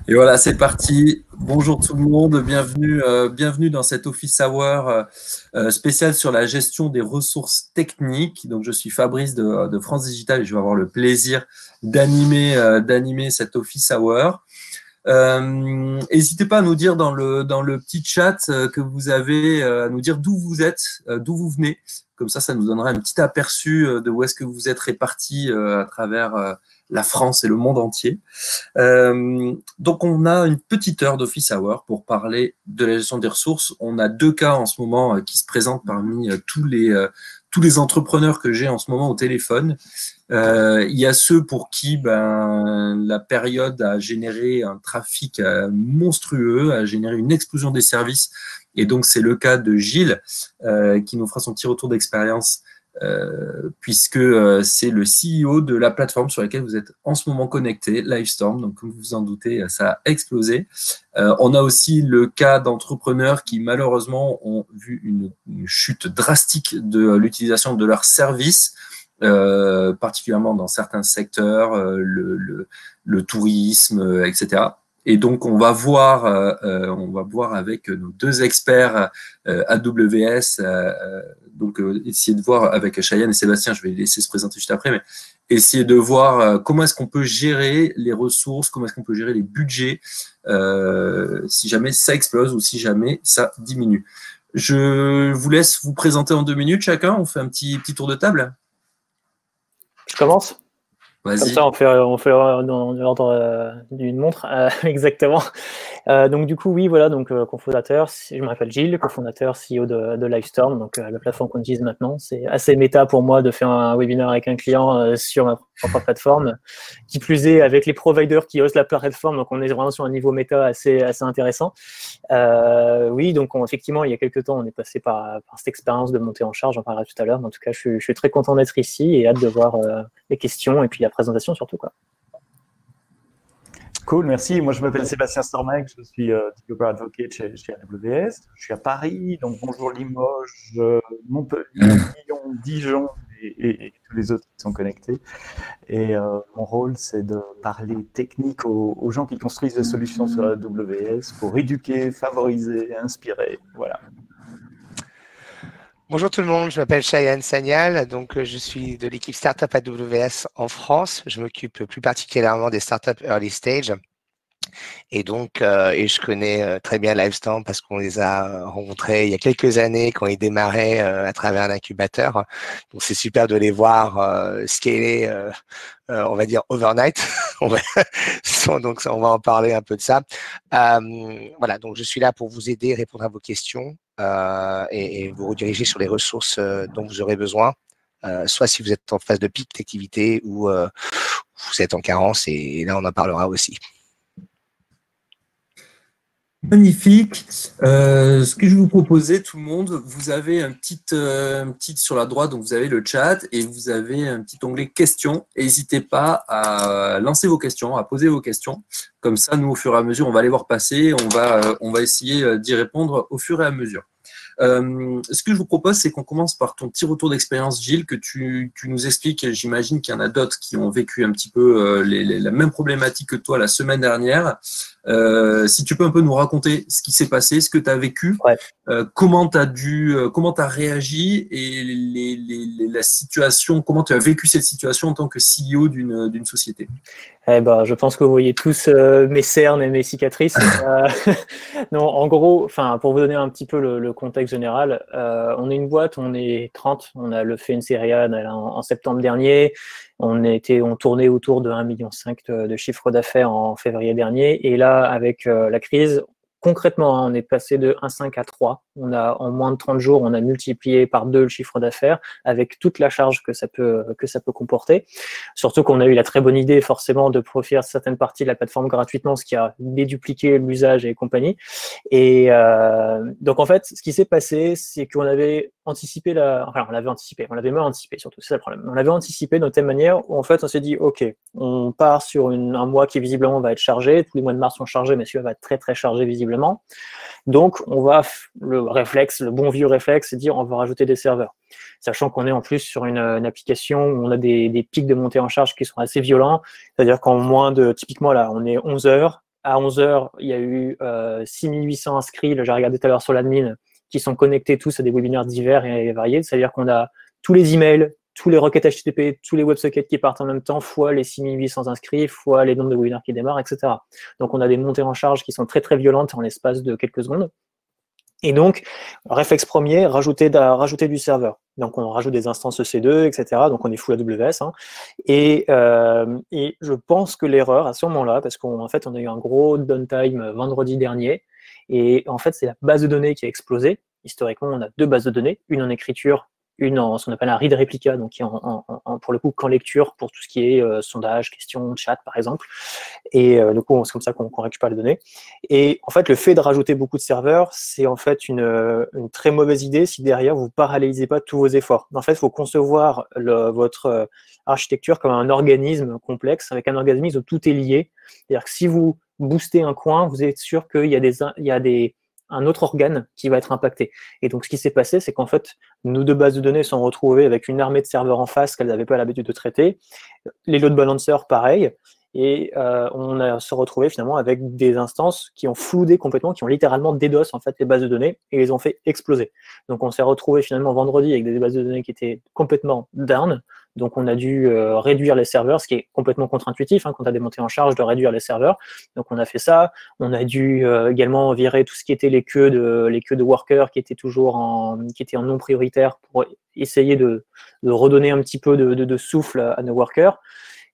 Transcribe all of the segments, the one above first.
Et voilà, c'est parti. Bonjour tout le monde, bienvenue dans cet Office Hour spécial sur la gestion des ressources techniques. Donc, je suis Fabrice de France Digital et je vais avoir le plaisir d'animer cet Office Hour. N'hésitez pas à nous dire dans le petit chat que vous avez, à nous dire d'où vous êtes, d'où vous venez. Comme ça nous donnera un petit aperçu de où est-ce que vous êtes répartis à travers la France et le monde entier. Donc, on a une petite heure d'Office Hour pour parler de la gestion des ressources. On a deux cas en ce moment qui se présentent parmi tous les entrepreneurs que j'ai en ce moment au téléphone. Il y a ceux pour qui la période a généré un trafic monstrueux, a généré une explosion des services. Et donc, c'est le cas de Gilles qui nous fera son petit retour d'expérience puisque c'est le CEO de la plateforme sur laquelle vous êtes en ce moment connecté, Livestorm. Donc, comme vous vous en doutez, ça a explosé. On a aussi le cas d'entrepreneurs qui, malheureusement, ont vu une chute drastique de l'utilisation de leurs services, particulièrement dans certains secteurs, le tourisme, etc. Et donc, on va voir avec nos deux experts AWS, essayer de voir avec Cheyenne et Sébastien, je vais les laisser se présenter juste après, mais essayer de voir comment est-ce qu'on peut gérer les ressources, comment est-ce qu'on peut gérer les budgets si jamais ça explose ou si jamais ça diminue. Je vous laisse vous présenter en 2 minutes chacun, on fait un petit tour de table. Je commence. Comme ça, on fait dans l'ordre d'une montre, exactement. Donc du coup, oui, voilà, donc cofondateur, je m'appelle Gilles, cofondateur, CEO de Livestorm, donc la plateforme qu'on utilise maintenant. C'est assez méta pour moi de faire un webinaire avec un client sur ma propre plateforme, qui plus est avec les providers qui hostent la plateforme, donc on est vraiment sur un niveau méta assez intéressant. Oui, donc effectivement, il y a quelques temps, on est passé par cette expérience de montée en charge, j'en parlerai tout à l'heure, mais en tout cas, je suis très content d'être ici et hâte de voir les questions et puis la présentation surtout, quoi. Cool, merci. Moi, je m'appelle Sébastien Stormac, je suis Developer Advocate chez AWS. Je suis à Paris, donc bonjour Limoges, Montpellier, Lyon, Dijon et tous les autres qui sont connectés. Et mon rôle, c'est de parler technique aux gens qui construisent des solutions sur AWS pour éduquer, favoriser, inspirer. Voilà. Bonjour tout le monde, je m'appelle Cheyenne Sagnal, donc je suis de l'équipe Startup AWS en France. Je m'occupe plus particulièrement des startups early stage. Et donc, je connais très bien Livestorm parce qu'on les a rencontrés il y a quelques années quand ils démarraient à travers un incubateur. Donc, c'est super de les voir scaler, on va dire overnight. Donc, on va en parler un peu de ça. Voilà, donc je suis là pour vous aider, répondre à vos questions et vous rediriger sur les ressources dont vous aurez besoin. Soit si vous êtes en phase de pic d'activité ou vous êtes en carence, et là, on en parlera aussi. Magnifique. Ce que je vais vous proposer, tout le monde, vous avez un petit sur la droite, donc vous avez le chat et vous avez un petit onglet questions. N'hésitez pas à lancer vos questions, à poser vos questions. Comme ça, nous, au fur et à mesure, on va les voir passer. On va essayer d'y répondre au fur et à mesure. Ce que je vous propose, c'est qu'on commence par ton petit retour d'expérience, Gilles, que tu nous expliques. J'imagine qu'il y en a d'autres qui ont vécu un petit peu la même problématique que toi la semaine dernière. Si tu peux un peu nous raconter ce qui s'est passé, ce que tu as vécu, ouais. Comment tu as réagi et la situation, comment tu as vécu cette situation en tant que CEO d'une société. Je pense que vous voyez tous mes cernes et mes cicatrices. Non, en gros, pour vous donner un petit peu le contexte général, on est une boîte, on est 30, on a fait une série A en septembre dernier, on tournait autour de 1,5 million de chiffre d'affaires en février dernier, et là, avec la crise, concrètement, on est passé de 1,5 à 3. En moins de 30 jours, on a multiplié par 2 le chiffre d'affaires avec toute la charge que ça peut comporter. Surtout qu'on a eu la très bonne idée, forcément, de profiter certaines parties de la plateforme gratuitement, ce qui a dédupliqué l'usage et compagnie. Et donc, en fait, ce qui s'est passé, c'est qu'on avait anticipé on l'avait même anticipé, surtout, c'est ça le problème. On l'avait anticipé de telle manière où, en fait, on s'est dit, OK, on part sur un mois qui, visiblement, va être chargé. Tous les mois de mars sont chargés, mais celui-là va être très, très chargé, visiblement. Donc, le bon vieux réflexe, c'est de dire on va rajouter des serveurs. Sachant qu'on est en plus sur une application où on a des pics de montée en charge qui sont assez violents. C'est-à-dire qu'en typiquement là, on est 11 heures, à 11h, il y a eu 6800 inscrits, j'ai regardé tout à l'heure sur l'admin, qui sont connectés tous à des webinaires divers et variés. C'est-à-dire qu'on a tous les emails, tous les requêtes HTTP, tous les WebSockets qui partent en même temps, fois les 6800 inscrits, fois les nombres de webinaires qui démarrent, etc. Donc, on a des montées en charge qui sont très, très violentes en l'espace de quelques secondes. Et donc, réflexe premier, rajouter du serveur. Donc, on rajoute des instances EC2, etc. Donc, on est full AWS. Hein. Et je pense que l'erreur, à ce moment-là, parce qu'en fait, on a eu un gros downtime vendredi dernier, et en fait, c'est la base de données qui a explosé. Historiquement, on a 2 bases de données, une en écriture, une en ce qu'on appelle un read replica, donc qui est pour le coup qu'en lecture pour tout ce qui est sondage, questions, chat par exemple. Et du coup, c'est comme ça qu'on récupère les données. Et en fait, le fait de rajouter beaucoup de serveurs, c'est en fait une très mauvaise idée si derrière vous paralysez pas tous vos efforts. En fait, il faut concevoir votre architecture comme un organisme complexe, avec un organisme où tout est lié. C'est-à-dire que si vous boostez un coin, vous êtes sûr qu'il y a un autre organe qui va être impacté. Et donc, ce qui s'est passé, c'est qu'en fait, nos 2 bases de données sont retrouvées avec une armée de serveurs en face qu'elles n'avaient pas l'habitude de traiter. Les load balancers, pareil. Et on se retrouvé finalement avec des instances qui ont floudé complètement, qui ont littéralement DDoS en fait les bases de données et les ont fait exploser. Donc, on s'est retrouvé finalement vendredi avec des bases de données qui étaient complètement down. Donc, on a dû réduire les serveurs, ce qui est complètement contre-intuitif hein, quand on a des montées en charge de réduire les serveurs. Donc, on a fait ça. On a dû également virer tout ce qui était les queues de workers qui étaient toujours en non prioritaire pour essayer de redonner un petit peu de souffle à nos workers.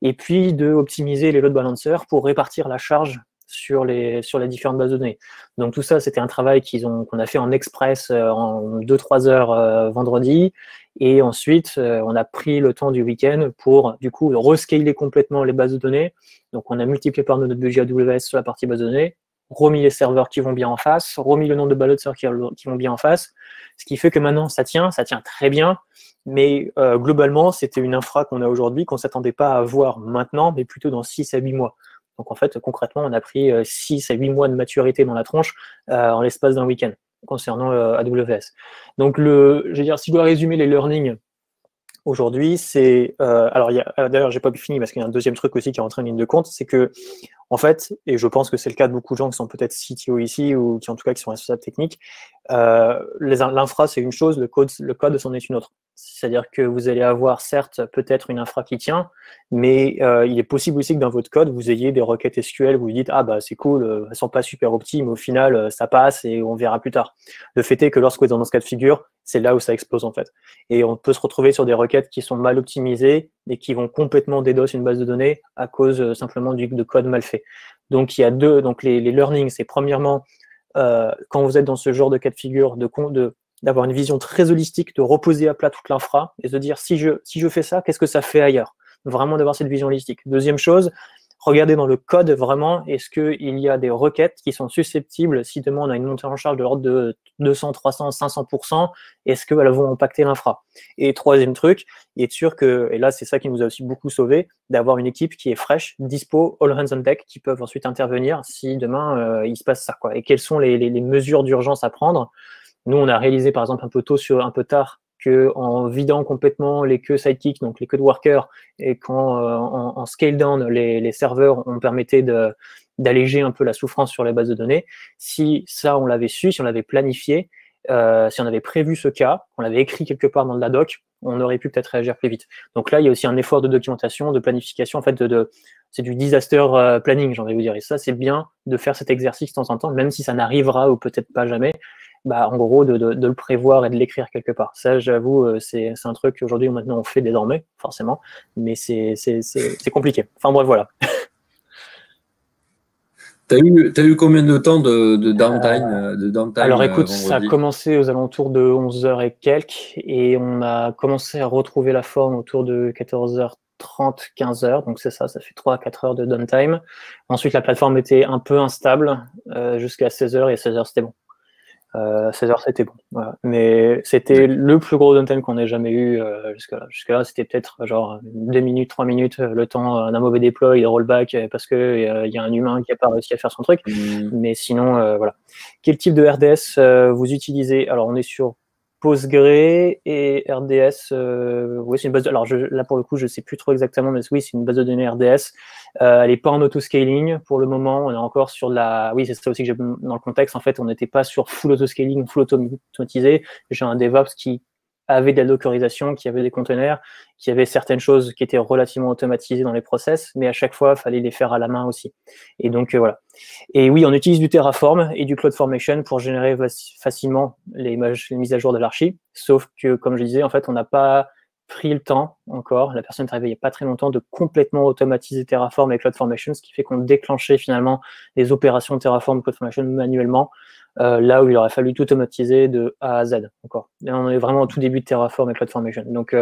Et puis de optimiser les load balancers pour répartir la charge sur les différentes bases de données. Donc tout ça, c'était un travail qu'on a fait en express en 2-3 heures vendredi. Et ensuite, on a pris le temps du week-end pour, du coup, rescaler complètement les bases de données. Donc, on a multiplié par notre budget AWS sur la partie base de données, remis les serveurs qui vont bien en face, remis le nombre de balancers qui vont bien en face, ce qui fait que maintenant, ça tient très bien, mais globalement, c'était une infra qu'on a aujourd'hui, qu'on ne s'attendait pas à avoir maintenant, mais plutôt dans 6 à 8 mois. Donc, en fait, concrètement, on a pris 6 à 8 mois de maturité dans la tronche en l'espace d'un week-end concernant AWS. Donc, je veux dire, si je dois résumer les learnings aujourd'hui, c'est... alors, d'ailleurs, j'ai pas fini parce qu'il y a un deuxième truc aussi qui est rentré en ligne de compte, c'est que, en fait, et je pense que c'est le cas de beaucoup de gens qui sont peut-être CTO ici ou qui, en tout cas, qui sont responsables techniques, l'infra, c'est une chose, le code, c'en est une autre. C'est-à-dire que vous allez avoir, certes, peut-être une infra qui tient, mais il est possible aussi que dans votre code, vous ayez des requêtes SQL où vous dites « Ah, bah, c'est cool, elles sont pas super optimes, au final, ça passe et on verra plus tard. » Le fait est que lorsque vous êtes dans ce cas de figure, c'est là où ça explose, en fait. Et on peut se retrouver sur des requêtes qui sont mal optimisées et qui vont complètement DDoS une base de données à cause simplement de code mal fait. Donc, il y a donc les learnings, c'est premièrement, quand vous êtes dans ce genre de cas de figure, d'avoir une vision très holistique, de reposer à plat toute l'infra et de dire si je fais ça, qu'est-ce que ça fait ailleurs? Vraiment d'avoir cette vision holistique. Deuxième chose, regardez dans le code vraiment, est-ce qu'il y a des requêtes qui sont susceptibles, si demain on a une montée en charge de l'ordre de 200, 300, 500%, est-ce qu'elles vont impacter l'infra? Et troisième truc, être sûr que, et là c'est ça qui nous a aussi beaucoup sauvé, d'avoir une équipe qui est fraîche, dispo, all hands on deck, qui peuvent ensuite intervenir si demain il se passe ça, quoi. Et quelles sont les mesures d'urgence à prendre? Nous, on a réalisé par exemple un peu tard, qu'en vidant complètement les queues Sidekick, donc les queues de workers, et qu'en en scale down les serveurs, on permettait d'alléger un peu la souffrance sur les bases de données. Si ça, on l'avait su, si on l'avait planifié, si on avait prévu ce cas, on l'avait écrit quelque part dans la doc, on aurait pu peut-être réagir plus vite. Donc là, il y a aussi un effort de documentation, de planification, en fait, c'est du disaster planning, j'ai envie de vous dire. Et ça, c'est bien de faire cet exercice de temps en temps, même si ça n'arrivera ou peut-être pas jamais. Bah, en gros, de le prévoir et de l'écrire quelque part. Ça, j'avoue, c'est un truc qu'aujourd'hui, maintenant, on fait désormais, forcément, mais c'est compliqué. Enfin, bref, voilà. T'as eu combien de temps de downtime, alors, écoute, vendredi? ça a commencé aux alentours de 11h et quelques, et on a commencé à retrouver la forme autour de 14h30, 15h, donc c'est ça fait 3 à 4 heures de downtime. Ensuite, la plateforme était un peu instable jusqu'à 16h, et 16h, c'était bon. 16h, c'était bon. Voilà. Mais c'était le plus gros downtime qu'on ait jamais eu jusque-là. Jusque-là, c'était peut-être genre 2 minutes, 3 minutes, le temps d'un mauvais deploy, de rollback, parce que y a un humain qui n'a pas réussi à faire son truc. Mais sinon, voilà. Quel type de RDS vous utilisez? Alors, on est sur Postgre et RDS. Oui, c'est une base de... Alors là, pour le coup, je sais plus trop exactement, mais oui, c'est une base de données RDS. Elle n'est pas en autoscaling pour le moment. On est encore sur la... Oui, c'est ça aussi que j'ai dans le contexte. En fait, on n'était pas sur full autoscaling, full automatisé. J'ai un DevOps qui avait de la dockerisation, qui avait des conteneurs, qui avait certaines choses qui étaient relativement automatisées dans les process, mais à chaque fois, il fallait les faire à la main aussi. Et donc, voilà. Et oui, on utilise du Terraform et du CloudFormation pour générer facilement les mises à jour de l'archi, sauf que, comme je disais, en fait, on n'a pas pris le temps encore, la personne est arrivée il n'y a pas très longtemps, de complètement automatiser Terraform et CloudFormation, ce qui fait qu'on déclenchait finalement les opérations Terraform et CloudFormation manuellement, là où il aurait fallu tout automatiser de A à Z encore. Et on est vraiment au tout début de Terraform et CloudFormation. Donc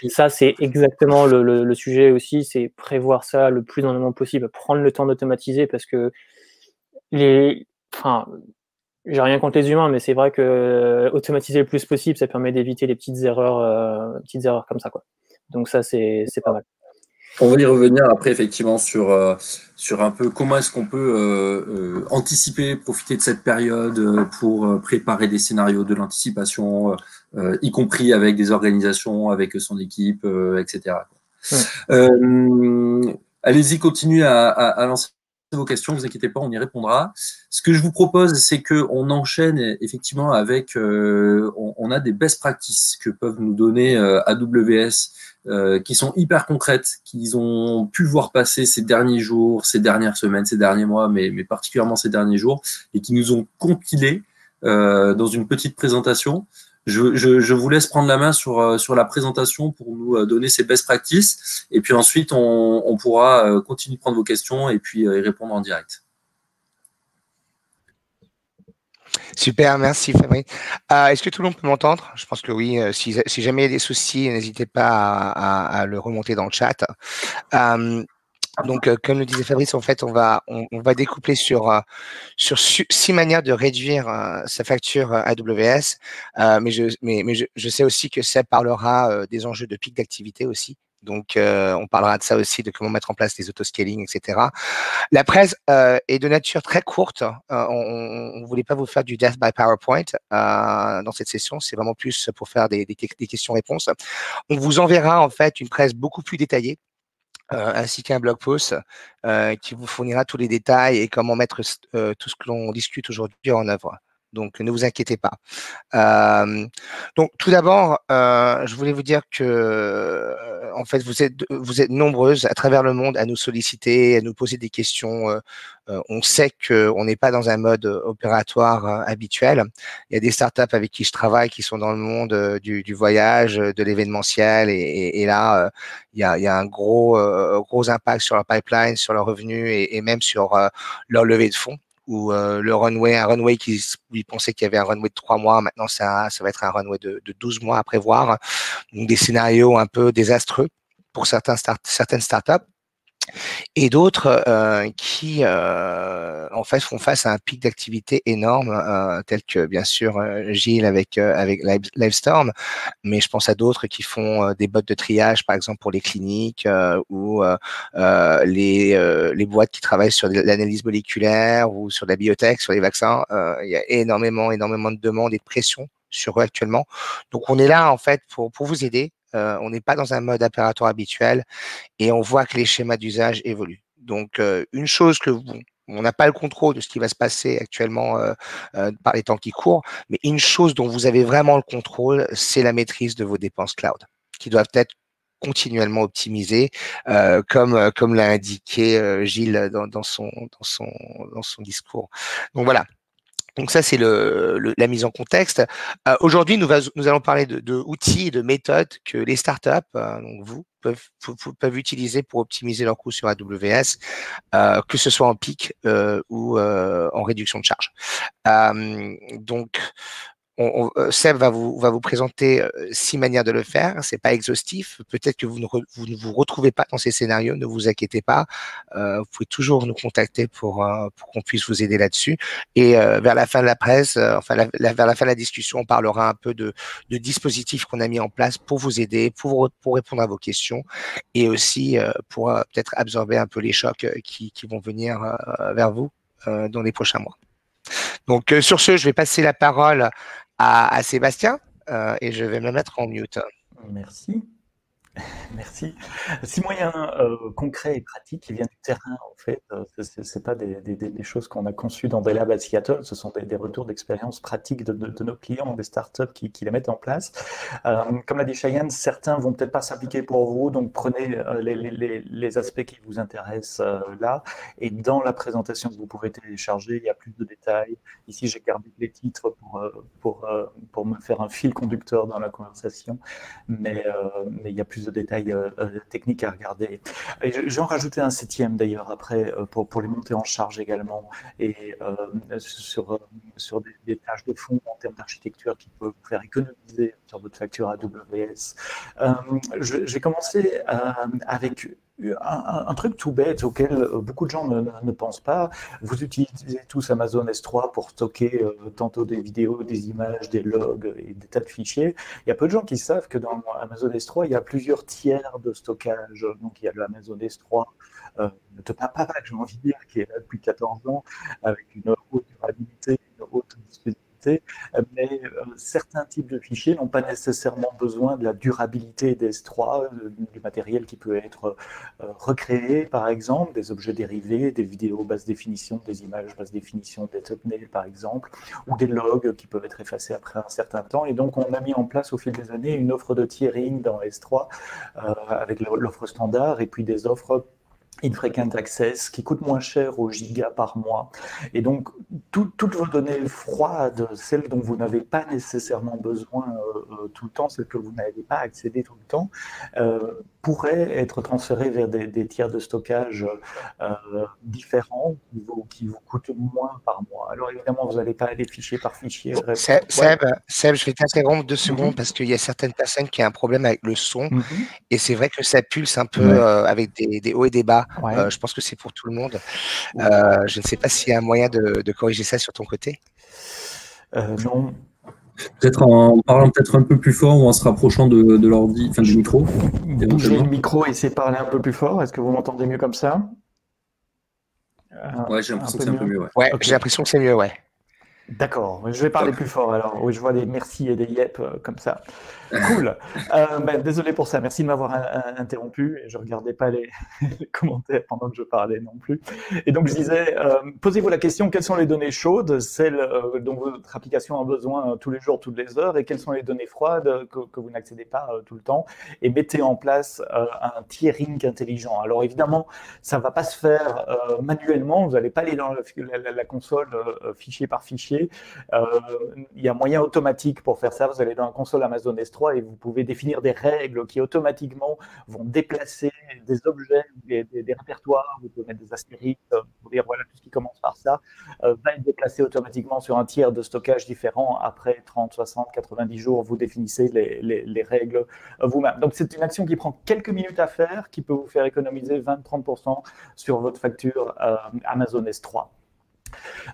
ça, c'est exactement le sujet aussi, c'est prévoir ça le plus en amont possible, prendre le temps d'automatiser parce que j'ai rien contre les humains, mais c'est vrai que automatiser le plus possible, ça permet d'éviter les petites erreurs comme ça, quoi. Donc ça, c'est pas mal. On va y revenir après, effectivement, sur un peu comment est-ce qu'on peut anticiper, profiter de cette période pour préparer des scénarios, de l'anticipation, y compris avec des organisations, avec son équipe, etc. Allez-y, continuez à lancer vos questions, ne vous inquiétez pas, on y répondra. Ce que je vous propose, c'est qu'on enchaîne effectivement avec, on a des best practices que peuvent nous donner AWS, qui sont hyper concrètes, qu'ils ont pu voir passer ces derniers jours, ces dernières semaines, ces derniers mois, mais particulièrement ces derniers jours, et qui nous ont compilé dans une petite présentation. Je vous laisse prendre la main sur la présentation pour nous donner ces best practices. Et puis ensuite, on pourra continuer de prendre vos questions et puis y répondre en direct. Super, merci Fabrice. Est-ce que tout le monde peut m'entendre? Je pense que oui. Si jamais il y a des soucis, n'hésitez pas à le remonter dans le chat. Donc, comme le disait Fabrice, en fait, on va découpler sur 6 manières de réduire sa facture AWS. Mais je sais aussi que ça parlera des enjeux de pic d'activité aussi. Donc, on parlera de ça aussi, de comment mettre en place des autoscaling, etc. La presse est de nature très courte. On ne voulait pas vous faire du death by PowerPoint dans cette session. C'est vraiment plus pour faire des questions-réponses. On vous enverra en fait une presse beaucoup plus détaillée, ainsi qu'un blog post qui vous fournira tous les détails et comment mettre tout ce que l'on discute aujourd'hui en œuvre. Donc, ne vous inquiétez pas. Donc, tout d'abord, je voulais vous dire que, en fait, vous êtes nombreuses à travers le monde à nous solliciter, à nous poser des questions. On sait qu'on n'est pas dans un mode opératoire habituel. Il y a des startups avec qui je travaille qui sont dans le monde du voyage, de l'événementiel, et là, il y a un gros impact sur leur pipeline, sur leurs revenus et même sur leur levée de fonds. Ou un runway qui pensait qu'il y avait un runway de 3 mois, maintenant ça va être un runway de 12 mois à prévoir. Donc des scénarios un peu désastreux pour certaines startups. Et d'autres qui en fait font face à un pic d'activité énorme, tel que bien sûr Gilles avec Livestorm, mais je pense à d'autres qui font des bots de triage, par exemple pour les cliniques, ou les boîtes qui travaillent sur l'analyse moléculaire ou sur la biotech, sur les vaccins. Il y a énormément de demandes et de pression sur eux actuellement. Donc on est là en fait pour vous aider. On n'est pas dans un mode opératoire habituel et on voit que les schémas d'usage évoluent. Donc, une chose que on n'a pas le contrôle de ce qui va se passer actuellement par les temps qui courent, mais une chose dont vous avez vraiment le contrôle, c'est la maîtrise de vos dépenses cloud, qui doivent être continuellement optimisées, comme l'a indiqué Gilles dans son discours. Donc voilà. Donc ça, c'est la mise en contexte. Aujourd'hui, nous allons parler de outils et de méthodes que les startups, donc vous, peuvent utiliser pour optimiser leurs coûts sur AWS, que ce soit en pic ou en réduction de charge. Donc, Seb va vous présenter 6 manières de le faire. C'est pas exhaustif. Peut-être que vous ne vous retrouvez pas dans ces scénarios. Ne vous inquiétez pas. Vous pouvez toujours nous contacter pour qu'on puisse vous aider là-dessus. Et vers la fin de la presse, vers la fin de la discussion, on parlera un peu de dispositifs qu'on a mis en place pour vous aider, pour répondre à vos questions, et aussi pour peut-être absorber un peu les chocs qui vont venir vers vous dans les prochains mois. Donc sur ce, je vais passer la parole à Sébastien et je vais me mettre en mute. Merci. Merci. 6 moyens concrets et pratiques qui viennent du terrain, en fait. C'est pas des choses qu'on a conçues dans des labs à Seattle, ce sont des retours d'expérience pratiques de nos clients, des startups qui les mettent en place. Comme l'a dit Cheyenne, certains vont peut-être pas s'appliquer pour vous, donc prenez les aspects qui vous intéressent là. Et dans la présentation que vous pouvez télécharger, il y a plus de détails. Ici, j'ai gardé les titres pour me faire un fil conducteur dans la conversation, mais il y a plus de détails techniques à regarder. J'en rajoutais un 7e d'ailleurs après pour les montées en charge également et sur des tâches de fond en termes d'architecture qui peuvent vous faire économiser sur votre facture AWS. J'ai commencé avec un truc tout bête auquel beaucoup de gens ne pensent pas. Vous utilisez tous Amazon S3 pour stocker tantôt des vidéos, des images, des logs et des tas de fichiers. Il y a peu de gens qui savent que dans Amazon S3, il y a plusieurs tiers de stockage. Donc il y a le Amazon S3 de papa, j'ai envie de dire, qui est là depuis 14 ans, avec une haute durabilité, une haute disponibilité. Mais certains types de fichiers n'ont pas nécessairement besoin de la durabilité d'S3, du matériel qui peut être recréé, par exemple, des objets dérivés, des vidéos basse définition, des images basse définition, des thumbnails, par exemple, ou des logs qui peuvent être effacés après un certain temps. Et donc, on a mis en place au fil des années une offre de tiering dans S3 avec l'offre standard et puis des offres Infrequent Access, qui coûte moins cher au giga par mois. Et donc, toutes vos données froides, celles dont vous n'avez pas nécessairement besoin tout le temps, celles que vous n'avez pas accédé tout le temps, pourraient être transférées vers des tiers de stockage différents qui vous coûtent moins par mois. Alors évidemment, vous n'allez pas aller fichier par fichier. Seb, je vais t'interrompre 2 secondes parce qu'il y a certaines personnes qui ont un problème avec le son et c'est vrai que ça pulse un peu avec des hauts et des bas. Je pense que c'est pour tout le monde. Je ne sais pas s'il y a un moyen de corriger ça sur ton côté. Non. Peut-être en parlant peut-être un peu plus fort ou en se rapprochant de l'ordi, enfin du micro. Bougez le micro et essayez de parler un peu plus fort. Est-ce que vous m'entendez mieux comme ça? Ouais, j'ai l'impression que c'est un peu mieux. Ouais, okay. J'ai l'impression que c'est mieux, ouais. D'accord, je vais parler plus fort alors. Oui, je vois des merci et des yep comme ça. Cool. Désolé pour ça. Merci de m'avoir interrompu. Je ne regardais pas les commentaires pendant que je parlais non plus. Et donc, je disais, posez-vous la question, quelles sont les données chaudes, celles dont votre application a besoin tous les jours, toutes les heures, et quelles sont les données froides que vous n'accédez pas tout le temps, et mettez en place un tiering intelligent. Alors, évidemment, ça ne va pas se faire manuellement. Vous n'allez pas aller dans la console fichier par fichier. Il y a un moyen automatique pour faire ça. Vous allez dans la console Amazon S3 et vous pouvez définir des règles qui automatiquement vont déplacer des objets, des répertoires. Vous pouvez mettre des astérisques pour dire voilà, tout ce qui commence par ça va être déplacé automatiquement sur un tiers de stockage différent. Après 30, 60, 90 jours, vous définissez les règles vous-même. Donc c'est une action qui prend quelques minutes à faire, qui peut vous faire économiser 20-30% sur votre facture Amazon S3.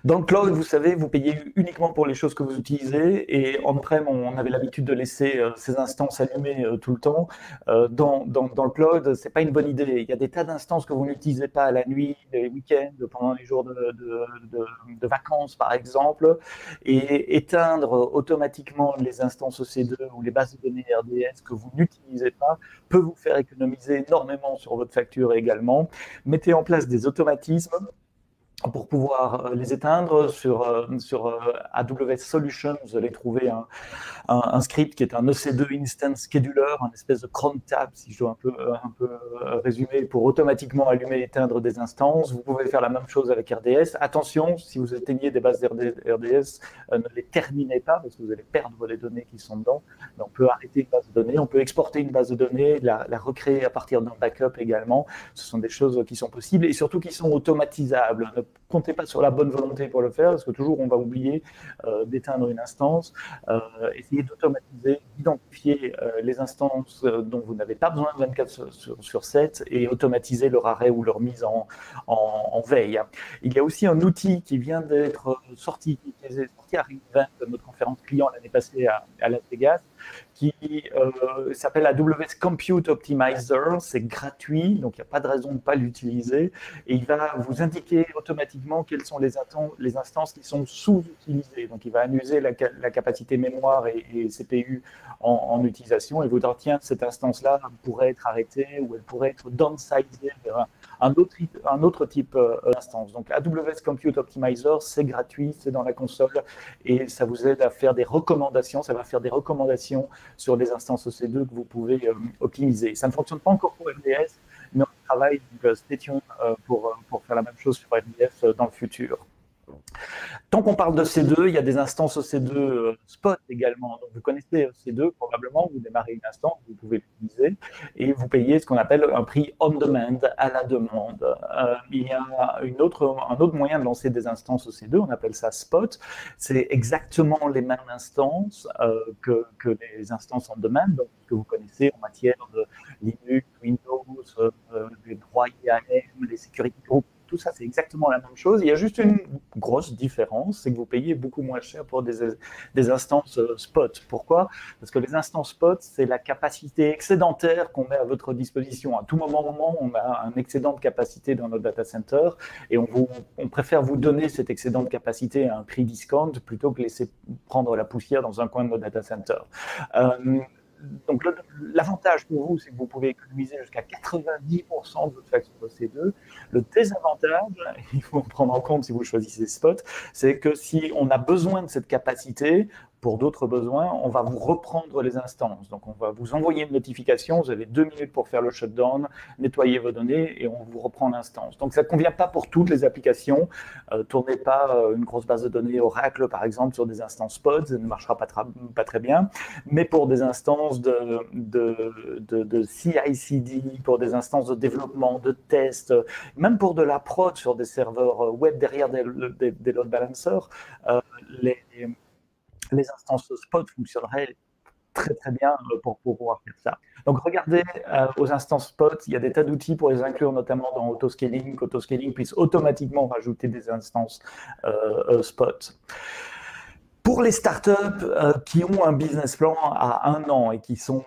Dans le cloud, vous savez, vous payez uniquement pour les choses que vous utilisez et on-prem, on avait l'habitude de laisser ces instances allumées tout le temps. Dans le cloud, c'est pas une bonne idée. Il y a des tas d'instances que vous n'utilisez pas la nuit, les week-ends, pendant les jours de vacances, par exemple, et éteindre automatiquement les instances EC2 ou les bases de données RDS que vous n'utilisez pas peut vous faire économiser énormément sur votre facture également. Mettez en place des automatismes pour pouvoir les éteindre. Sur AWS Solutions, vous allez trouver un script qui est un EC2 Instance Scheduler, un espèce de cron tab, si je dois un peu résumer, pour automatiquement allumer et éteindre des instances. Vous pouvez faire la même chose avec RDS. Attention, si vous éteignez des bases RDS, ne les terminez pas parce que vous allez perdre les données qui sont dedans. Mais on peut arrêter une base de données, on peut exporter une base de données, la recréer à partir d'un backup également. Ce sont des choses qui sont possibles et surtout qui sont automatisables. Ne comptez pas sur la bonne volonté pour le faire parce que toujours on va oublier d'éteindre une instance. Essayez d'automatiser, d'identifier les instances dont vous n'avez pas besoin de 24 sur 7 et automatiser leur arrêt ou leur mise en veille. Il y a aussi un outil qui vient d'être sorti à Re:Invent, notre conférence client l'année passée à Las Vegas, qui s'appelle AWS Compute Optimizer. C'est gratuit, donc il n'y a pas de raison de ne pas l'utiliser. Et il va vous indiquer automatiquement quelles sont les instances qui sont sous-utilisées. Donc il va analyser la capacité mémoire et CPU en utilisation et vous dire, tiens, cette instance-là pourrait être arrêtée ou elle pourrait être downsizée vers un autre type d'instance. Donc AWS Compute Optimizer, c'est gratuit, c'est dans la console et ça vous aide à faire des recommandations. Ça va faire des recommandations sur les instances EC2 que vous pouvez optimiser. Ça ne fonctionne pas encore pour RDS, mais on travaille, donc stay tuned pour faire la même chose sur RDS dans le futur. Tant qu'on parle de C2, il y a des instances EC2 Spot également. Donc vous connaissez EC2, probablement, vous démarrez une instance, vous pouvez l'utiliser et vous payez ce qu'on appelle un prix on demand, à la demande. Il y a un autre moyen de lancer des instances EC2, on appelle ça Spot. C'est exactement les mêmes instances que les instances on demand, donc, que vous connaissez en matière de Linux, Windows, des droits IAM, les sécurités groupes. Tout ça, c'est exactement la même chose. Il y a juste une grosse différence, c'est que vous payez beaucoup moins cher pour des instances spot. Pourquoi? Parce que les instances spot, c'est la capacité excédentaire qu'on met à votre disposition. À tout moment, on a un excédent de capacité dans notre data center et on préfère vous donner cet excédent de capacité à un prix discount plutôt que laisser prendre la poussière dans un coin de notre data center. Donc l'avantage pour vous, c'est que vous pouvez économiser jusqu'à 90% de votre facture EC2. Le désavantage, il faut prendre en compte si vous choisissez Spot, c'est que si on a besoin de cette capacité, pour d'autres besoins, on va vous reprendre les instances. Donc, on va vous envoyer une notification, vous avez 2 minutes pour faire le shutdown, nettoyer vos données et on vous reprend l'instance. Donc, ça ne convient pas pour toutes les applications. Tournez pas une grosse base de données Oracle, par exemple, sur des instances Spot, ça ne marchera pas très bien. Mais pour des instances de CI/CD, pour des instances de développement, de test, même pour de la prod sur des serveurs web derrière des load balancers, les instances Spot fonctionneraient très très bien pour pouvoir faire ça. Donc regardez aux instances Spot, il y a des tas d'outils pour les inclure, notamment dans Autoscaling, qu'Autoscaling puisse automatiquement rajouter des instances Spot. Pour les startups qui ont un business plan à 1 an et qui sont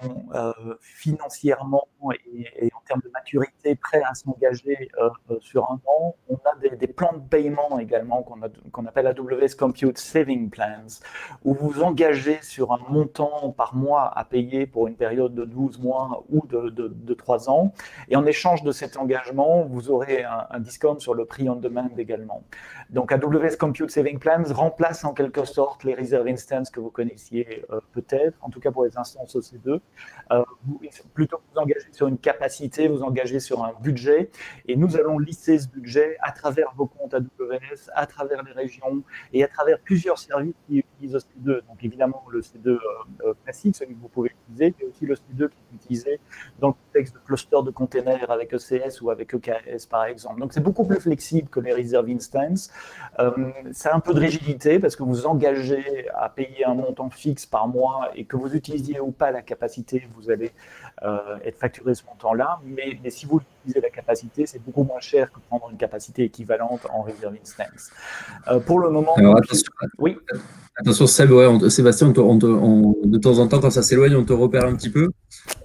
financièrement et en termes de maturité prêts à s'engager sur 1 an, on a des plans de paiement également qu'on appelle AWS Compute Saving Plans, où vous engagez sur un montant par mois à payer pour une période de 12 mois ou de 3 ans. Et en échange de cet engagement, vous aurez un discount sur le prix on demand également. Donc AWS Compute Saving Plans remplace en quelque sorte les reserve instances que vous connaissiez peut-être, en tout cas pour les instances EC2. Plutôt que vous engager sur une capacité, vous engagez sur un budget et nous allons lisser ce budget à travers vos comptes AWS, à travers les régions et à travers plusieurs services qui utilisent EC2. Donc évidemment le C2 classique, celui que vous pouvez utiliser, mais aussi le C2 qui est utilisé dans le contexte de cluster de containers avec ECS ou avec EKS par exemple. Donc c'est beaucoup plus flexible que les reserve instances. Ça a un peu de rigidité parce que vous engagez à payer un montant fixe par mois et que vous utilisiez ou pas la capacité, vous allez être facturé ce montant-là. Mais si vous utilisez la capacité, c'est beaucoup moins cher que prendre une capacité équivalente en reserve instance. Pour le moment... Alors, attention, oui. Attention, Sébastien, de temps en temps, quand ça s'éloigne, on te repère un petit peu.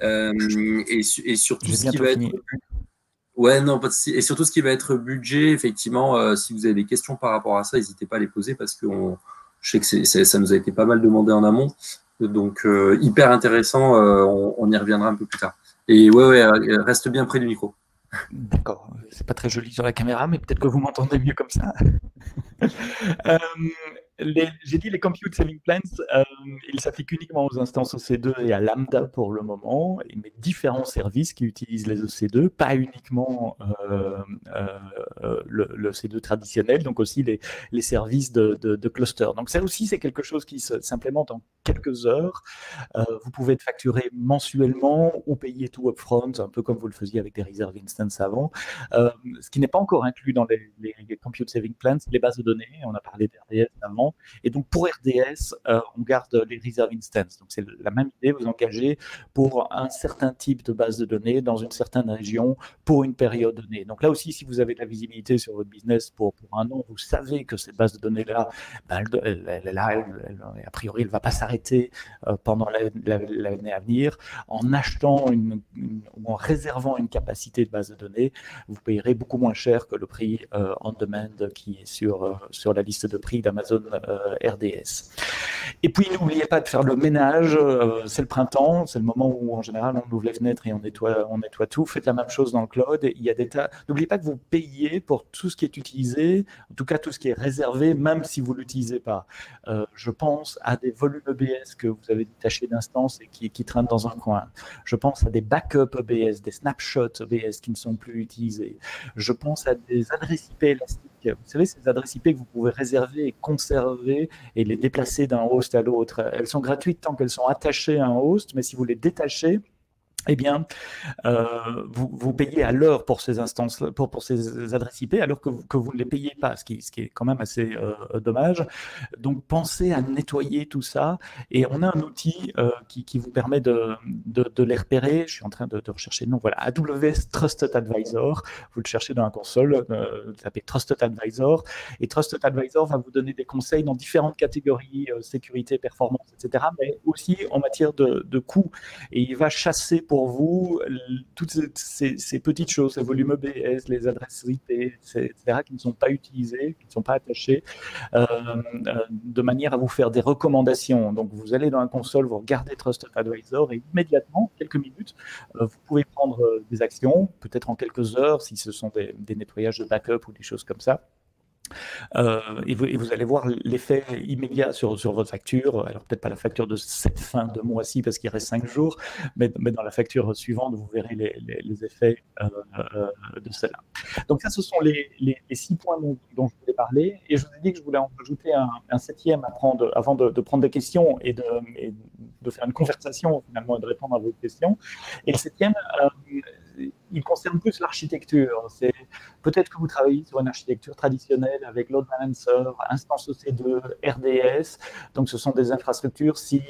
Et surtout, ce qui va être... Ouais, non, et surtout ce qui va être budget, effectivement, si vous avez des questions par rapport à ça, n'hésitez pas à les poser parce que je sais que ça nous a été pas mal demandé en amont. Donc, hyper intéressant, on y reviendra un peu plus tard. Et ouais, reste bien près du micro. D'accord, c'est pas très joli sur la caméra, mais peut-être que vous m'entendez mieux comme ça. J'ai dit les Compute Saving Plans, ils s'appliquent uniquement aux instances EC2 et à Lambda pour le moment, mais différents services qui utilisent les EC2, pas uniquement le EC2 traditionnel, donc aussi les services de cluster. Donc ça aussi, c'est quelque chose qui s'implémente en quelques heures. Vous pouvez être facturé mensuellement ou payer tout upfront, un peu comme vous le faisiez avec des reserve instances avant. Ce qui n'est pas encore inclus dans les Compute Saving Plans, les bases de données. On a parlé d'RDS avant. Et donc, pour RDS, on garde les reserve instances. Donc, c'est la même idée. Vous engagez pour un certain type de base de données dans une certaine région pour une période donnée. Donc, là aussi, si vous avez de la visibilité sur votre business pour 1 an, vous savez que cette base de données-là, a priori, elle ne va pas s'arrêter arrêter pendant l'année à venir, en achetant ou en réservant une capacité de base de données, vous payerez beaucoup moins cher que le prix on demand qui est sur la liste de prix d'Amazon RDS. Et puis, n'oubliez pas de faire le ménage. C'est le printemps, c'est le moment où, en général, on ouvre les fenêtres et on nettoie tout. Faites la même chose dans le cloud. Il y a des tas. N'oubliez pas que vous payez pour tout ce qui est utilisé, en tout cas tout ce qui est réservé, même si vous ne l'utilisez pas. Je pense à des volumes EBS que vous avez détachés d'instances et qui traînent dans un coin. Je pense à des backups EBS, des snapshots EBS qui ne sont plus utilisés. Je pense à des adresses IP élastiques. Vous savez, ces adresses IP que vous pouvez réserver et conserver et les déplacer d'un host à l'autre. Elles sont gratuites tant qu'elles sont attachées à un host, mais si vous les détachez, eh bien, vous payez à l'heure pour ces instances, pour ces adresses IP, alors que vous ne les payez pas, ce qui est quand même assez dommage. Donc, pensez à nettoyer tout ça. Et on a un outil qui vous permet de les repérer. Je suis en train de rechercher le nom. Voilà, AWS Trusted Advisor. Vous le cherchez dans la console, vous tapez Trusted Advisor. Et Trusted Advisor va vous donner des conseils dans différentes catégories, sécurité, performance, etc., mais aussi en matière de coûts. Et il va chasser pour vous toutes ces petites choses, les volumes EBS, les adresses IP, etc., qui ne sont pas utilisées, qui ne sont pas attachées, de manière à vous faire des recommandations. Donc, vous allez dans la console, vous regardez Trusted Advisor et immédiatement, quelques minutes, vous pouvez prendre des actions, peut-être en quelques heures, si ce sont des nettoyages de backup ou des choses comme ça. Et vous allez voir l'effet immédiat sur votre facture. Alors peut-être pas la facture de cette fin de mois-ci parce qu'il reste 5 jours, mais dans la facture suivante, vous verrez les effets de cela. Donc ça, ce sont les 6 points dont je voulais parler. Et je vous ai dit que je voulais en rajouter un 7e avant de prendre des questions et de faire une conversation finalement et de répondre à vos questions. Et le 7e, il concerne plus l'architecture. C'est peut-être que vous travaillez sur une architecture traditionnelle avec load balancer, instance EC2, RDS. Donc, ce sont des infrastructures, si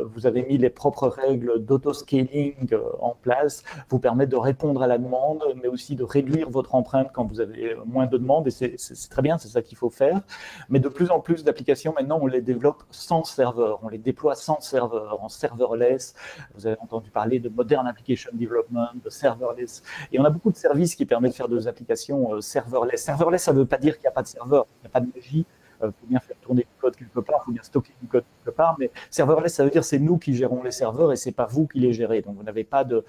vous avez mis les propres règles d'auto-scaling en place, vous permettent de répondre à la demande, mais aussi de réduire votre empreinte quand vous avez moins de demandes. Et c'est très bien, c'est ça qu'il faut faire. Mais de plus en plus d'applications, maintenant, on les développe sans serveur. On les déploie sans serveur, en serverless. Vous avez entendu parler de Modern Application Development, de serverless. Et on a beaucoup de services qui permettent de faire des applications serverless. Serverless, ça ne veut pas dire qu'il n'y a pas de serveur, il n'y a pas de magie. Il faut bien faire tourner du code quelque part, il faut bien stocker du code quelque part, mais serverless, ça veut dire c'est nous qui gérons les serveurs et c'est pas vous qui les gérez. Donc vous n'avez pas de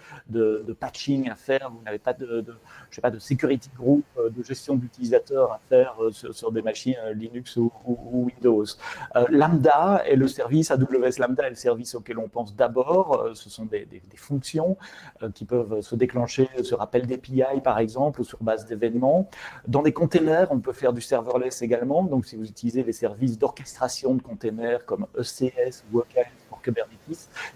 patching à faire, vous n'avez pas de security group, de gestion d'utilisateurs à faire sur des machines Linux ou Windows. Lambda est le service, AWS Lambda est le service auquel on pense d'abord. Ce sont des fonctions qui peuvent se déclencher sur appel d'API par exemple ou sur base d'événements. Dans des containers, on peut faire du serverless également. Donc si vous utilisez les services d'orchestration de containers comme ECS ou EKS pour Kubernetes,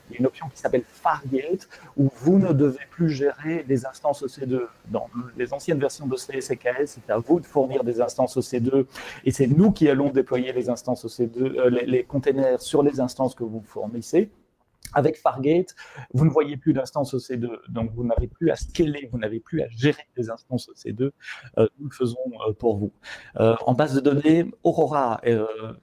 il y a une option qui s'appelle Fargate où vous ne devez plus gérer les instances EC2. Dans les anciennes versions d'ECS et EKS, c'est à vous de fournir des instances EC2 et c'est nous qui allons déployer les instances EC2, les containers sur les instances que vous fournissez. Avec Fargate, vous ne voyez plus d'instances EC2, donc vous n'avez plus à scaler, vous n'avez plus à gérer des instances EC2, nous le faisons pour vous. En base de données, Aurora,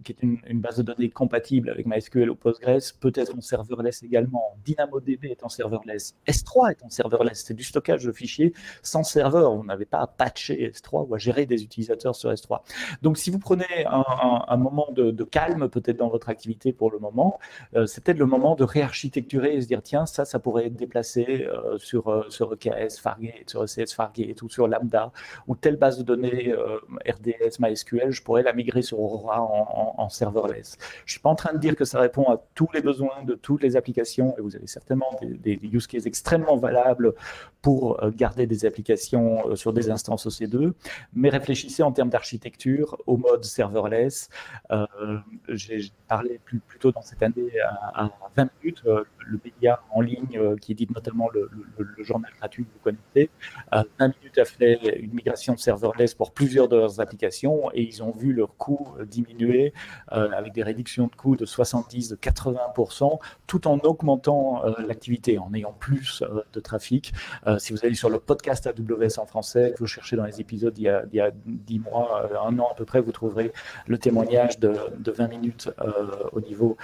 qui est une base de données compatible avec MySQL ou Postgres, peut être en serverless également. DynamoDB est en serverless. S3 est en serverless, c'est du stockage de fichiers sans serveur. Vous n'avez pas à patcher S3 ou à gérer des utilisateurs sur S3. Donc si vous prenez un moment de calme peut-être dans votre activité pour le moment, c'est peut-être le moment de réarchitecturer et se dire tiens, ça pourrait être déplacé sur EKS Fargate, sur ECS Fargate ou sur Lambda ou telle base de données RDS MySQL, je pourrais la migrer sur Aurora en serverless. Je suis pas en train de dire que ça répond à tous les besoins de toutes les applications et vous avez certainement des use cases extrêmement valables pour garder des applications sur des instances EC2, mais réfléchissez en termes d'architecture au mode serverless. J'ai parlé plutôt dans cette année à 20 minutes. le média en ligne qui édite notamment le journal gratuit que vous connaissez. 20 minutes a fait une migration serverless pour plusieurs de leurs applications et ils ont vu leur coût diminuer avec des réductions de coûts de 70, de 80%, tout en augmentant l'activité, en ayant plus de trafic. Si vous allez sur le podcast AWS en français, vous cherchez dans les épisodes il y a 10 mois, un an à peu près, vous trouverez le témoignage de 20 minutes au niveau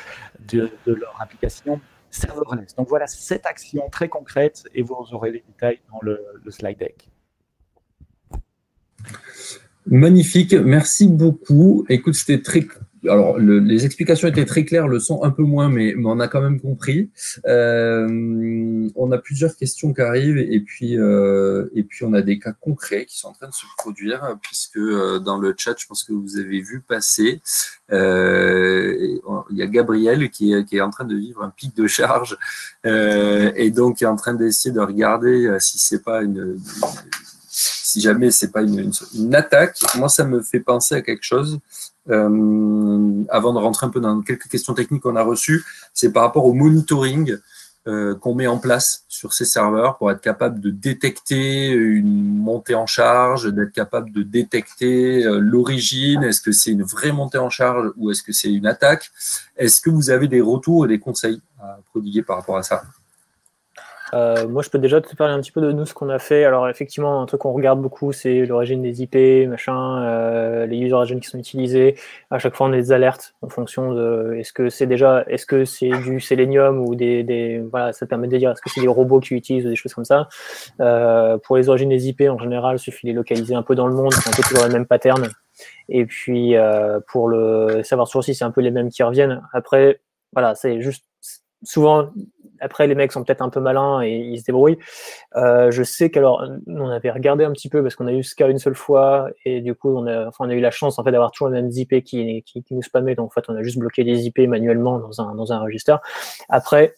de leur application serverless. Donc voilà 7 actions très concrètes et vous aurez les détails dans le slide deck. Magnifique, merci beaucoup. Écoute, c'était très... Alors, les explications étaient très claires, le son un peu moins, mais on a quand même compris. On a plusieurs questions qui arrivent et puis on a des cas concrets qui sont en train de se produire, puisque dans le chat, je pense que vous avez vu passer, il y a Gabriel qui est en train de vivre un pic de charge et donc qui est en train d'essayer de regarder si c'est pas si jamais c'est pas une attaque. Moi, ça me fait penser à quelque chose. Avant de rentrer un peu dans quelques questions techniques qu'on a reçues, c'est par rapport au monitoring qu'on met en place sur ces serveurs pour être capable de détecter une montée en charge, d'être capable de détecter l'origine. Est-ce que c'est une vraie montée en charge ou est-ce que c'est une attaque? Est-ce que vous avez des retours et des conseils à prodiguer par rapport à ça? Moi, je peux déjà te parler un petit peu de nous, ce qu'on a fait. Alors, effectivement, un truc qu'on regarde beaucoup, c'est l'origine des IP, machin, les user agents qui sont utilisés. À chaque fois, on a des alertes en fonction de est-ce que c'est du Selenium ou voilà, ça permet de dire est-ce que c'est des robots qui utilisent ou des choses comme ça. Pour les origines des IP, en général, il suffit de les localiser un peu dans le monde, c'est un peu toujours le même pattern. Et puis, pour le savoir source, c'est un peu les mêmes qui reviennent. Après, voilà, c'est juste souvent. Après, les mecs sont peut-être un peu malins et ils se débrouillent. Je sais qu'alors, on avait regardé un petit peu parce qu'on a eu ce cas une seule fois et du coup, on a eu la chance en fait d'avoir toujours les mêmes IP qui nous spammaient. Donc, en fait, on a juste bloqué les IP manuellement dans un register. Après,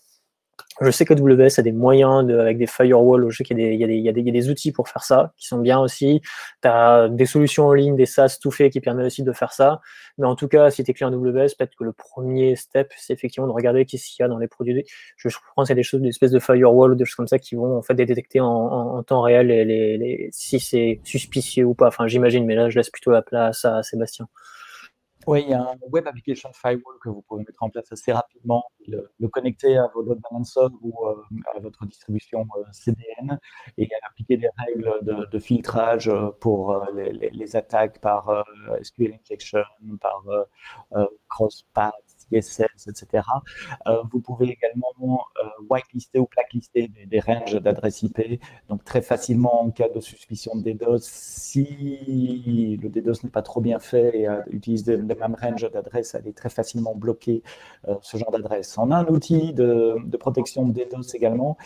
je sais qu'AWS a des moyens avec des firewalls. Je sais qu'il y a des outils pour faire ça qui sont bien aussi. Tu as des solutions en ligne, des SaaS tout fait qui permettent aussi de faire ça. Mais en tout cas, si tu es client AWS, peut-être que le premier step, c'est effectivement de regarder qu'est-ce qu'il y a dans les produits. Je pense qu'il y a des choses, des espèces de firewall ou des choses comme ça qui vont en fait détecter en temps réel si c'est suspicieux ou pas. Enfin, j'imagine, mais là, je laisse plutôt la place à Sébastien. Oui, il y a un Web Application Firewall que vous pouvez mettre en place assez rapidement, le connecter à vos load balancers ou à votre distribution CDN et appliquer des règles de filtrage pour les attaques par SQL injection, par cross-path, CSS, etc. Vous pouvez également whitelister ou blacklister des ranges d'adresses IP, donc très facilement en cas de suspicion de DDoS, si le DDoS n'est pas trop bien fait et utilise le même range d'adresses, allez très facilement bloquer ce genre d'adresse. On a un outil de protection de DDoS également.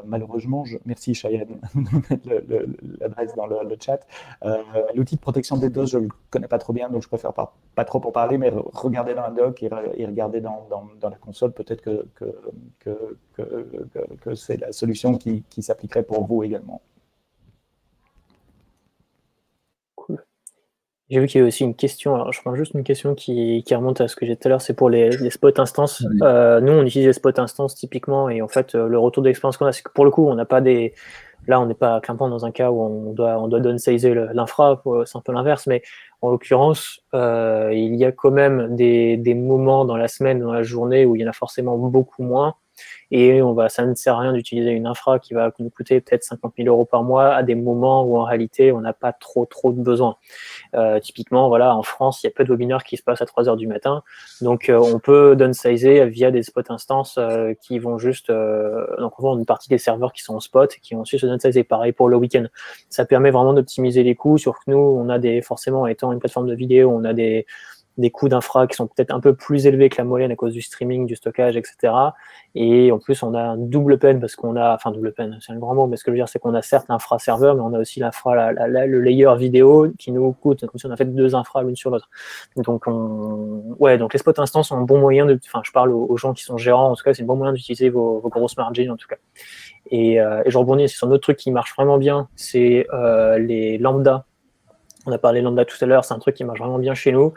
Malheureusement, merci Cheyenne de mettre l'adresse dans le chat. L'outil de protection de DDoS, je ne le connais pas trop bien, donc je préfère pas trop en parler, mais regardez dans la doc et regardez dans la console, peut-être que c'est la solution qui s'appliquerait pour vous également. Cool. J'ai vu qu'il y avait aussi une question, alors je prends juste une question qui remonte à ce que j'ai dit tout à l'heure, c'est pour les spots instances. Oui. Nous, on utilise les spots instances typiquement, et en fait, le retour d'expérience qu'on a, c'est que pour le coup, on n'a pas des... Là, on n'est pas clairement dans un cas où on doit downsizer l'infra, c'est un peu l'inverse, mais en l'occurrence, il y a quand même des moments dans la semaine, dans la journée, où il y en a forcément beaucoup moins. Et ça ne sert à rien d'utiliser une infra qui va nous coûter peut-être 50 000 € par mois à des moments où en réalité on n'a pas trop de besoin. Typiquement, voilà, en France, il y a peu de webinaires qui se passent à 3 heures du matin, donc on peut downsizer via des spots instances qui vont juste, donc on vend une partie des serveurs qui sont en spot et qui vont ensuite se downsizer. Pareil pour le week-end. Ça permet vraiment d'optimiser les coûts, sauf que nous, on a forcément étant une plateforme de vidéo, on a des coûts d'infra qui sont peut-être un peu plus élevés que la moyenne à cause du streaming, du stockage, etc. Et en plus, on a un double peine parce qu'on a, enfin double peine, c'est un grand mot, mais ce que je veux dire, c'est qu'on a certes l'infra serveur, mais on a aussi l'infra, le layer vidéo qui nous coûte, comme si on a fait 2 infras l'une sur l'autre. Donc, donc les spots instants sont un bon moyen je parle aux gens qui sont gérants, en tout cas, c'est un bon moyen d'utiliser vos grosses margins, en tout cas. Et je rebondis sur un autre truc qui marche vraiment bien, c'est les lambda On a parlé Lambda tout à l'heure, c'est un truc qui marche vraiment bien chez nous.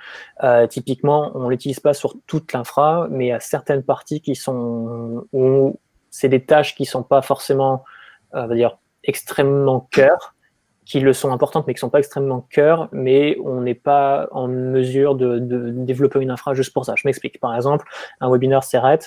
Typiquement, on ne l'utilise pas sur toute l'infra, mais il y a certaines parties qui sont où c'est des tâches qui ne sont pas forcément, on va dire, extrêmement cœur, qui le sont importantes, mais qui ne sont pas extrêmement cœur, mais on n'est pas en mesure de développer une infra juste pour ça. Je m'explique. Par exemple, un webinaire CERET,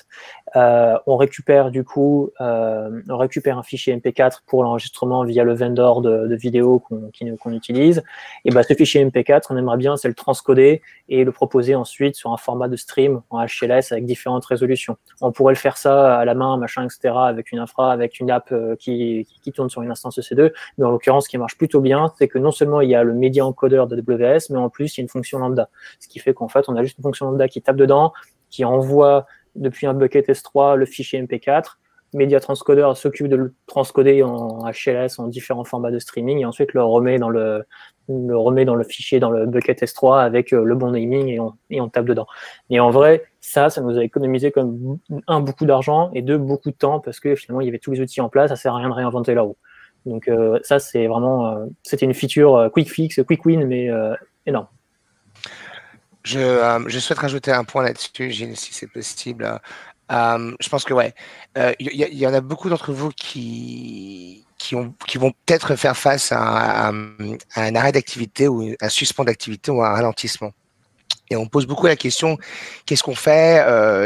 on récupère un fichier MP4 pour l'enregistrement via le vendor de vidéo qu'on utilise. Et ce fichier MP4, on aimerait bien, c'est le transcoder et le proposer ensuite sur un format de stream en HLS avec différentes résolutions. On pourrait le faire ça à la main, machin, etc., avec une infra, avec une app qui tourne sur une instance EC2. Mais en l'occurrence, ce qui marche plutôt bien, c'est que non seulement il y a le média encodeur de AWS, mais en plus, il y a une fonction lambda. Ce qui fait qu'en fait, on a juste une fonction lambda qui tape dedans, qui envoie depuis un bucket S3 le fichier MP4. Media Transcoder s'occupe de le transcoder en HLS, en différents formats de streaming, et ensuite le remet dans le fichier, dans le bucket S3 avec le bon naming et on tape dedans. Et en vrai, ça nous a économisé comme beaucoup d'argent et beaucoup de temps parce que finalement, il y avait tous les outils en place, ça sert à rien de réinventer la roue. Donc ça, c'est vraiment, c'était une feature quick fix, quick win, mais énorme. Je souhaite rajouter un point là-dessus, Gilles, si c'est possible. Je pense que il y en a beaucoup d'entre vous qui vont peut-être faire face à un arrêt d'activité ou un suspens d'activité ou un ralentissement. Et on pose beaucoup la question, qu'est-ce qu'on fait?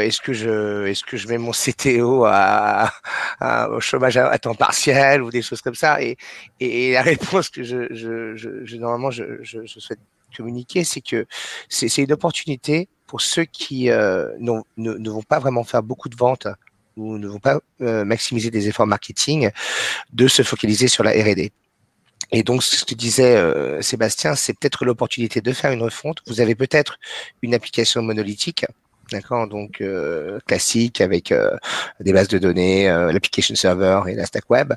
Est-ce que je mets mon CTO au chômage à temps partiel ou des choses comme ça? Et la réponse que normalement je souhaite communiquer, c'est que c'est une opportunité pour ceux qui ne vont pas vraiment faire beaucoup de ventes ou ne vont pas maximiser des efforts marketing, de se focaliser sur la R&D. Et donc, ce que disait Sébastien, c'est peut-être l'opportunité de faire une refonte. Vous avez peut-être une application monolithique, d'accord, donc classique avec des bases de données, l'application server et la stack web.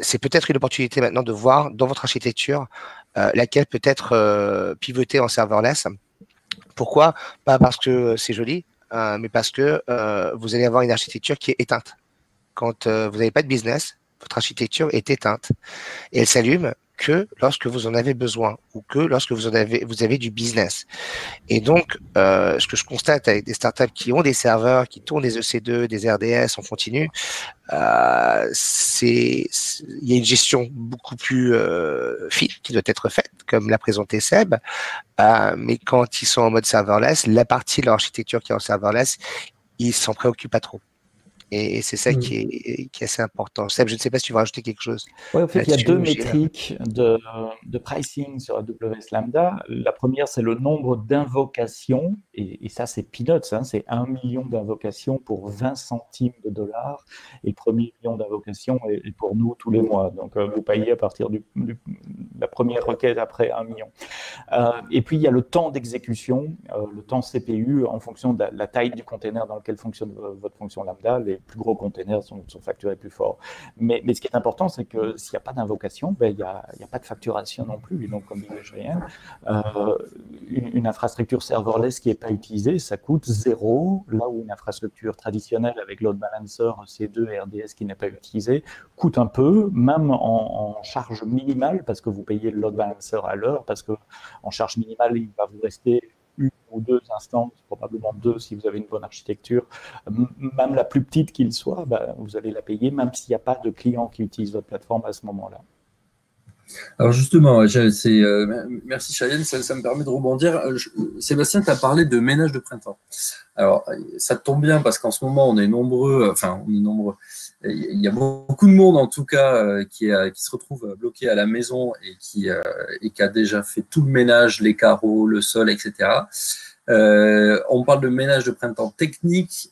C'est peut-être une opportunité maintenant de voir dans votre architecture laquelle peut être pivotée en serverless. Pourquoi? Pas parce que c'est joli, mais parce que vous allez avoir une architecture qui est éteinte. Quand vous n'avez pas de business, votre architecture est éteinte et elle s'allume que lorsque vous en avez besoin ou que lorsque vous avez du business. Et donc, ce que je constate avec des startups qui ont des serveurs, qui tournent des EC2, des RDS en continu, il y a une gestion beaucoup plus fine qui doit être faite, comme l'a présenté Seb. Mais quand ils sont en mode serverless, la partie de leur architecture qui est en serverless, ils s'en préoccupent pas trop. Et c'est ça qui est assez important. Seb, je ne sais pas si tu veux rajouter quelque chose. Oui, en fait, il y a deux métriques de pricing sur AWS Lambda. La première, c'est le nombre d'invocations. Et ça, c'est peanuts. Hein, c'est 1 million d'invocations pour 20 centimes de dollars. Et le premier million d'invocations est pour nous tous les mois. Donc, vous payez à partir de la première requête après 1 million. Et puis, il y a le temps d'exécution, le temps CPU en fonction de la taille du container dans lequel fonctionne votre fonction Lambda. Les plus gros containers sont facturés plus fort. Mais ce qui est important, c'est que s'il n'y a pas d'invocation, il n'y a pas de facturation non plus. Et donc, comme disait Julien, une infrastructure serverless qui n'est pas utilisée, ça coûte 0, là où une infrastructure traditionnelle avec load balancer, C2 et RDS qui n'est pas utilisée, coûte un peu, même en charge minimale, parce que vous payez le load balancer à l'heure, parce qu'en charge minimale, il va vous rester 1 ou 2 instances, probablement 2 si vous avez une bonne architecture, même la plus petite qu'il soit, vous allez la payer, même s'il n'y a pas de client qui utilise votre plateforme à ce moment-là. Alors justement, merci Cheyenne, ça me permet de rebondir. Sébastien, tu as parlé de ménage de printemps. Alors, ça tombe bien parce qu'en ce moment, on est nombreux, il y a beaucoup de monde en tout cas qui se retrouve bloqué à la maison et qui a déjà fait tout le ménage, les carreaux, le sol, etc. On parle de ménage de printemps technique.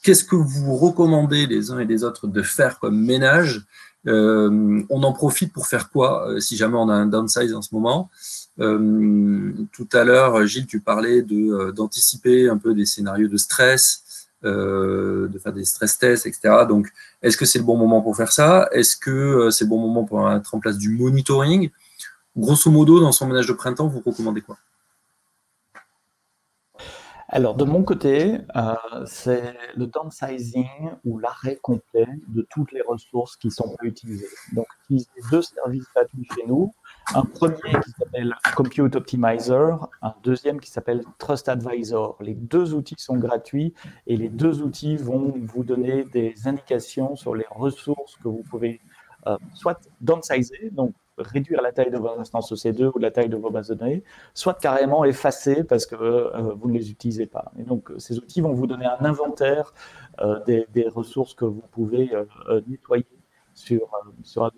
Qu'est-ce que vous recommandez les uns et les autres de faire comme ménage? On en profite pour faire quoi si jamais on a un downsize en ce moment? Tout à l'heure, Gilles, tu parlais d'anticiper un peu des scénarios de stress, de faire des stress tests, etc. Donc, est-ce que c'est le bon moment pour faire ça? Est-ce que c'est le bon moment pour mettre en place du monitoring? Grosso modo, dans son ménage de printemps, vous recommandez quoi? Alors, de mon côté, c'est le downsizing ou l'arrêt complet de toutes les ressources qui ne sont pas utilisées. Donc, utiliser 2 services gratuits chez nous. Un premier qui s'appelle Compute Optimizer, un deuxième qui s'appelle Trust Advisor. Les 2 outils sont gratuits et les 2 outils vont vous donner des indications sur les ressources que vous pouvez soit downsizer, donc réduire la taille de vos instances EC2 ou la taille de vos bases de données, soit carrément effacer parce que vous ne les utilisez pas. Et donc, ces outils vont vous donner un inventaire des ressources que vous pouvez nettoyer sur AWS.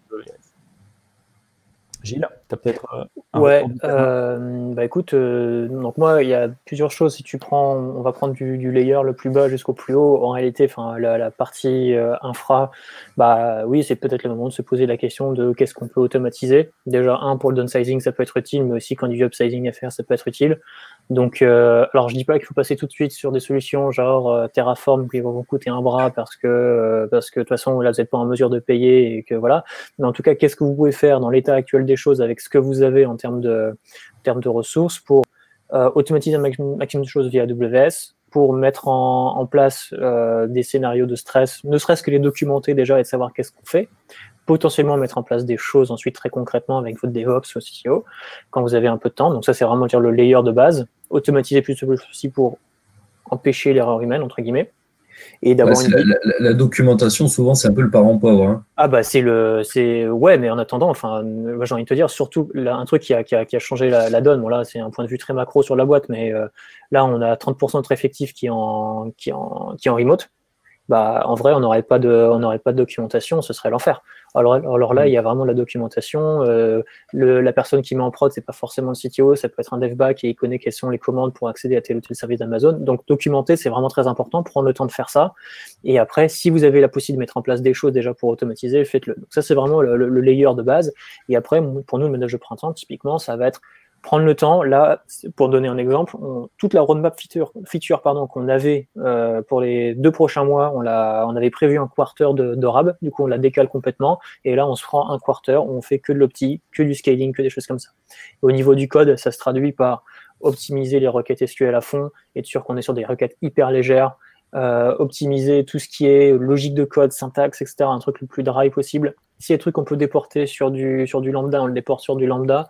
Gilles, tu as peut-être un Ouais, retour du terrain. bah écoute, donc moi, il y a plusieurs choses. Si tu prends, on va prendre du layer le plus bas jusqu'au plus haut. En réalité, enfin, la partie infra, bah oui, c'est peut-être le moment de se poser la question de qu'est-ce qu'on peut automatiser. Déjà, pour le downsizing, ça peut être utile, mais aussi quand du upsizing à faire, ça peut être utile. Donc, alors je dis pas qu'il faut passer tout de suite sur des solutions genre Terraform qui vont vous coûter un bras parce que de toute façon, là, vous n'êtes pas en mesure de payer et que voilà. Mais en tout cas, qu'est-ce que vous pouvez faire dans l'état actuel des choses avec ce que vous avez en termes de ressources pour automatiser un maximum de choses via AWS, pour mettre en place des scénarios de stress, ne serait-ce que les documenter déjà et de savoir qu'est-ce qu'on fait, potentiellement mettre en place des choses ensuite très concrètement avec votre DevOps ou CTO quand vous avez un peu de temps. Donc ça, c'est vraiment dire le layer de base. Automatiser plus possible pour empêcher l'erreur humaine, entre guillemets. Et d'avoir la documentation, souvent, c'est un peu le parent pauvre. Hein. Ah bah ouais, mais en attendant, enfin, j'ai envie de te dire, surtout là, un truc qui a changé la donne. Bon là, c'est un point de vue très macro sur la boîte, mais là, on a 30% de notre effectif qui est en remote. Bah, en vrai, on n'aurait pas de documentation, ce serait l'enfer. Alors là, il y a vraiment la documentation. La personne qui met en prod, c'est pas forcément le CTO, ça peut être un dev back et il connaît quelles sont les commandes pour accéder à tel ou tel service d'Amazon. Donc, documenter, c'est vraiment très important. Prendre le temps de faire ça. Et après, si vous avez la possibilité de mettre en place des choses déjà pour automatiser, faites-le. Donc, ça, c'est vraiment le layer de base. Et après, pour nous, le ménage de printemps, typiquement, ça va être prendre le temps. Là, pour donner un exemple, toute la roadmap feature qu'on avait pour les 2 prochains mois, on avait prévu un quarter de RAB, du coup on la décale complètement, et là on se prend un quarter où on fait que de l'opti, que du scaling, que des choses comme ça. Et au niveau du code, ça se traduit par optimiser les requêtes SQL à fond, être sûr qu'on est sur des requêtes hyper légères, optimiser tout ce qui est logique de code, syntaxe, etc., un truc le plus dry possible. Si y a des trucs qu'on peut déporter sur du lambda, on le déporte sur du lambda.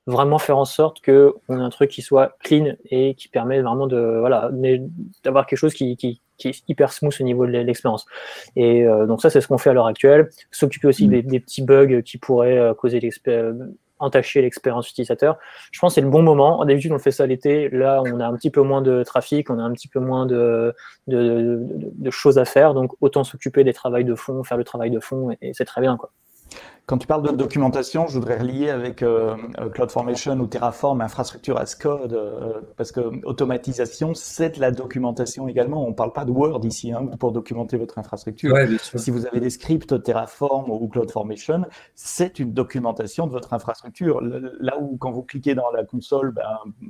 Vraiment faire en sorte qu'on ait un truc qui soit clean et qui permet vraiment d'avoir quelque chose qui est hyper smooth au niveau de l'expérience. Et donc ça, c'est ce qu'on fait à l'heure actuelle. S'occuper aussi des petits bugs qui pourraient causer entacher l'expérience utilisateur. Je pense que c'est le bon moment. D'habitude, on fait ça l'été. Là, on a un petit peu moins de trafic, on a un petit peu moins de choses à faire. Donc, autant s'occuper des travails de fond, faire le travail de fond, et c'est très bien, quoi. Quand tu parles de documentation, je voudrais relier avec CloudFormation ou Terraform, infrastructure as code, parce que automatisation, c'est de la documentation également. On ne parle pas de Word ici pour documenter votre infrastructure. Ouais, bien sûr. Si vous avez des scripts Terraform ou CloudFormation, c'est une documentation de votre infrastructure. Là où, quand vous cliquez dans la console,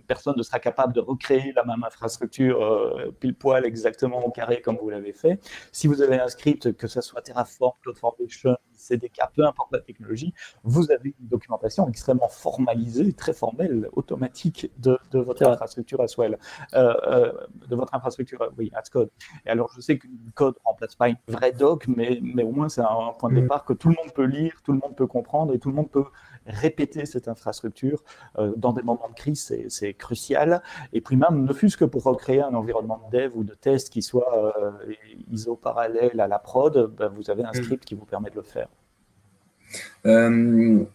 personne ne sera capable de recréer la même infrastructure pile poil exactement au carré comme vous l'avez fait. Si vous avez un script, que ce soit Terraform, CloudFormation, CDK, peu importe la technologie, vous avez une documentation extrêmement formalisée, très formelle, automatique de votre infrastructure as well, de votre infrastructure, oui, as code. Et alors, je sais que le code ne remplace pas une vraie doc, mais au moins, c'est un point de départ que tout le monde peut lire, tout le monde peut comprendre et tout le monde peut répéter cette infrastructure dans des moments de crise, c'est crucial. Et puis même, ne fût-ce que pour recréer un environnement de dev ou de test qui soit ISO parallèle à la prod, vous avez un script qui vous permet de le faire. J'ai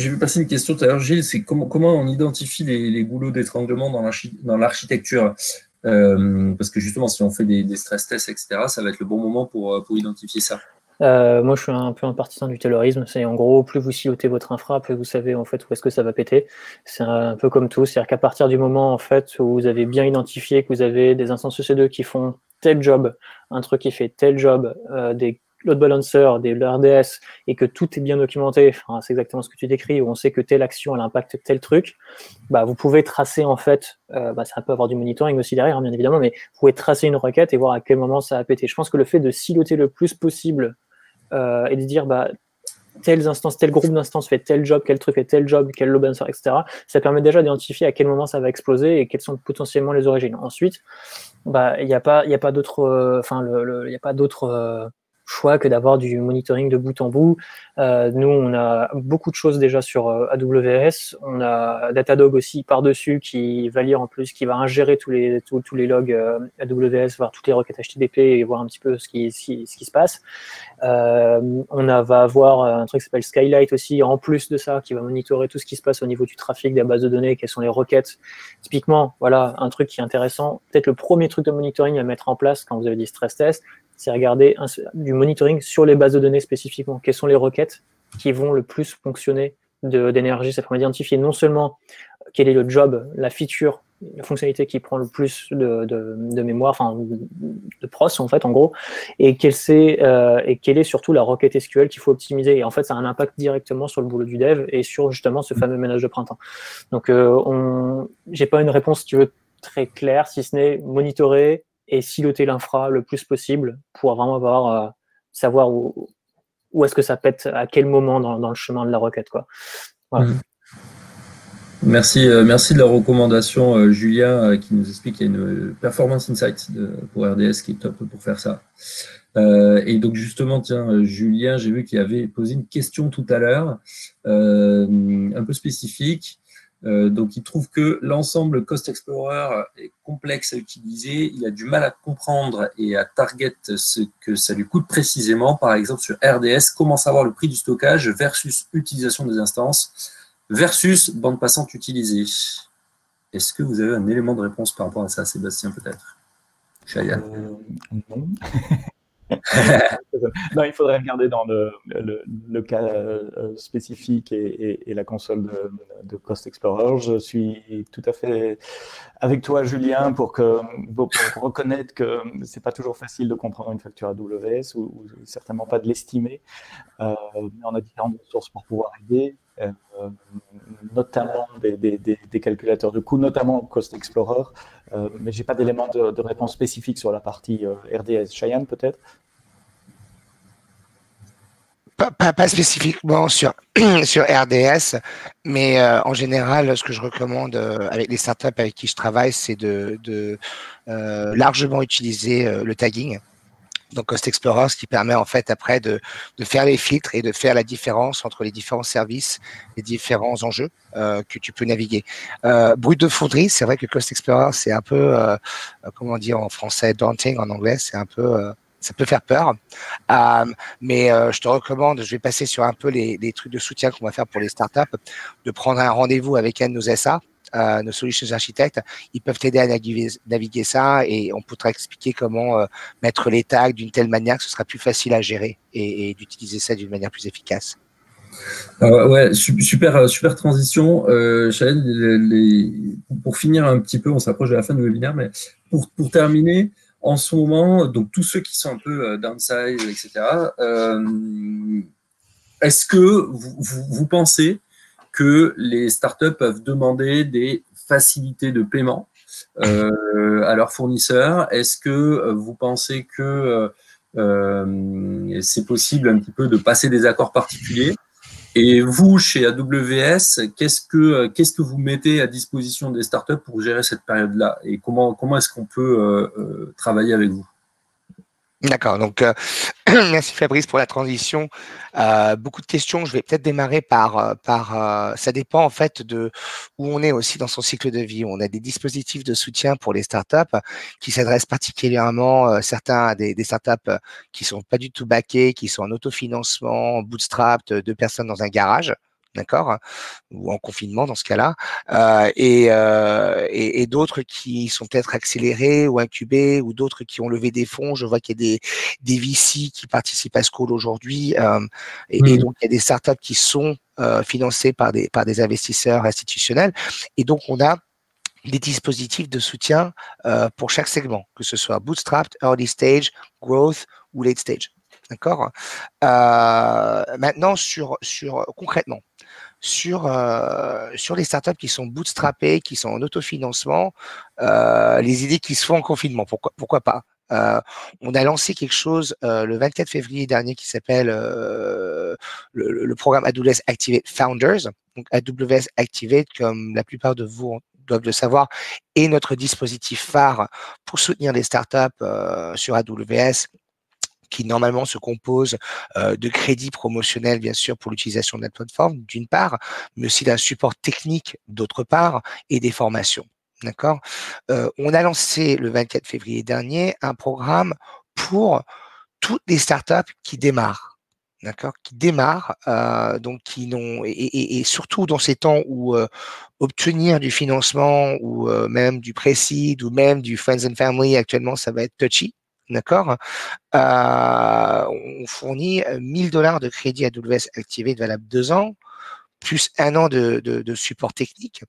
vu passer une question tout à l'heure, Gilles, c'est comment on identifie les goulots d'étranglement dans l'architecture parce que justement, si on fait des stress tests, etc., ça va être le bon moment pour identifier ça. Moi, je suis un peu un partisan du taylorisme. C'est en gros, plus vous silotez votre infra, plus vous savez en fait où est-ce que ça va péter. C'est un peu comme tout, c'est-à-dire qu'à partir du moment en fait où vous avez bien identifié que vous avez des instances EC2 qui font tel job, un truc qui fait tel job, des load balancers, des RDS, et que tout est bien documenté, enfin, c'est exactement ce que tu décris, où on sait que telle action elle impacte tel truc, vous pouvez tracer en fait, ça peut avoir du monitoring aussi derrière, bien évidemment, mais vous pouvez tracer une requête et voir à quel moment ça a pété. Je pense que le fait de siloter le plus possible et de dire telles instances, tel groupe d'instances fait tel job, quel truc fait tel job, quel load balancer, etc. Ça permet déjà d'identifier à quel moment ça va exploser et quelles sont potentiellement les origines. Ensuite, il n'y a pas d'autre, il y a pas d'autre choix que d'avoir du monitoring de bout en bout. Nous, on a beaucoup de choses déjà sur AWS. On a Datadog aussi par-dessus qui va lire en plus, qui va ingérer tous les logs AWS, voir toutes les requêtes HTTP et voir un petit peu ce qui se passe. Va avoir un truc qui s'appelle Skylight aussi, en plus de ça, qui va monitorer tout ce qui se passe au niveau du trafic des bases de données, quelles sont les requêtes. Typiquement, voilà, un truc qui est intéressant. Peut-être le premier truc de monitoring à mettre en place quand vous avez des stress tests, c'est regarder du monitoring sur les bases de données spécifiquement. Quelles sont les requêtes qui vont le plus fonctionner d'énergie? Ça permet d'identifier non seulement quel est le job, la feature, la fonctionnalité qui prend le plus de mémoire, enfin de pros en fait, en gros, et quelle est surtout la requête SQL qu'il faut optimiser. Et en fait, ça a un impact directement sur le boulot du dev et sur justement ce fameux ménage de printemps. Donc, j'ai pas une réponse, si tu veux, très claire, si ce n'est monitorer et siloter l'infra le plus possible pour vraiment avoir savoir où est-ce que ça pète, à quel moment dans le chemin de la requête, quoi. Voilà. Merci de la recommandation, Julien, qui nous explique qu'il y a une Performance Insight pour RDS qui est top pour faire ça. Et donc justement, tiens, Julien, j'ai vu qu'il avait posé une question tout à l'heure, un peu spécifique. Donc, il trouve que l'ensemble Cost Explorer est complexe à utiliser. Il a du mal à comprendre et à target ce que ça lui coûte précisément. Par exemple, sur RDS, comment savoir le prix du stockage versus utilisation des instances versus bande passante utilisée. Est-ce que vous avez un élément de réponse par rapport à ça, Sébastien, peut-être? Cheyenne. Non. Non, il faudrait regarder dans le cas spécifique et la console de Cost Explorer. Je suis tout à fait avec toi, Julien, pour reconnaître que c'est pas toujours facile de comprendre une facture AWS ou certainement pas de l'estimer. Mais on a différentes ressources pour pouvoir aider. Notamment des calculateurs de coûts, notamment Cost Explorer, mais j'ai pas d'éléments de réponse spécifique sur la partie RDS. Cheyenne, peut-être? Pas spécifiquement sur RDS, mais en général, ce que je recommande avec les startups avec qui je travaille, c'est de largement utiliser le tagging. Donc Cost Explorer, ce qui permet en fait après de faire les filtres et de faire la différence entre les différents services, les différents enjeux que tu peux naviguer. Brut de fonderie, c'est vrai que Cost Explorer, c'est un peu, comment dire en français, daunting, en anglais, c'est un peu, ça peut faire peur. Mais je te recommande, je vais passer sur un peu les trucs de soutien qu'on va faire pour les startups, de prendre un rendez-vous avec un de nos SA, nos solutions architectes. Ils peuvent t'aider à naviguer ça et on pourra expliquer comment mettre les tags d'une telle manière que ce sera plus facile à gérer et d'utiliser ça d'une manière plus efficace. Ouais, super transition. Pour finir un petit peu, on s'approche de la fin du webinaire, mais pour terminer, en ce moment, donc tous ceux qui sont un peu downsize, etc., est-ce que vous pensez que les startups peuvent demander des facilités de paiement à leurs fournisseurs? Est-ce que vous pensez que c'est possible un petit peu de passer des accords particuliers? Et vous, chez AWS, qu'est-ce que vous mettez à disposition des startups pour gérer cette période-là? Et comment est-ce qu'on peut travailler avec vous? D'accord, donc merci Fabrice pour la transition. Beaucoup de questions. Je vais peut-être démarrer par ça dépend en fait de où on est aussi dans son cycle de vie. On a des dispositifs de soutien pour les startups qui s'adressent particulièrement certains à des startups qui sont pas du tout backés, qui sont en autofinancement, bootstrapped, 2 personnes dans un garage. D'accord, ou en confinement dans ce cas-là, et d'autres qui sont peut-être accélérés ou incubés, ou d'autres qui ont levé des fonds. Je vois qu'il y a des VC qui participent à ce call aujourd'hui, et donc il y a des startups qui sont financées par des investisseurs institutionnels, et donc on a des dispositifs de soutien pour chaque segment, que ce soit bootstrapped, early stage, growth ou late stage. D'accord. Maintenant concrètement. Sur les startups qui sont bootstrappées, qui sont en autofinancement, les idées qui se font en confinement, pourquoi pas? On a lancé quelque chose le 24 février dernier qui s'appelle le programme AWS Activate Founders. Donc AWS Activate, comme la plupart de vous doivent le savoir, est notre dispositif phare pour soutenir les startups sur AWS, qui normalement se compose de crédits promotionnels, bien sûr, pour l'utilisation de la plateforme, d'une part, mais aussi d'un support technique, d'autre part, et des formations. D'accord. On a lancé le 24 février dernier un programme pour toutes les startups qui démarrent. D'accord, qui démarrent, donc qui n'ont et surtout dans ces temps où obtenir du financement ou même du pré-seed ou même du friends and family actuellement ça va être touchy, d'accord. On fournit $1000 de crédit AWS Activate valable 2 ans, plus 1 an de support technique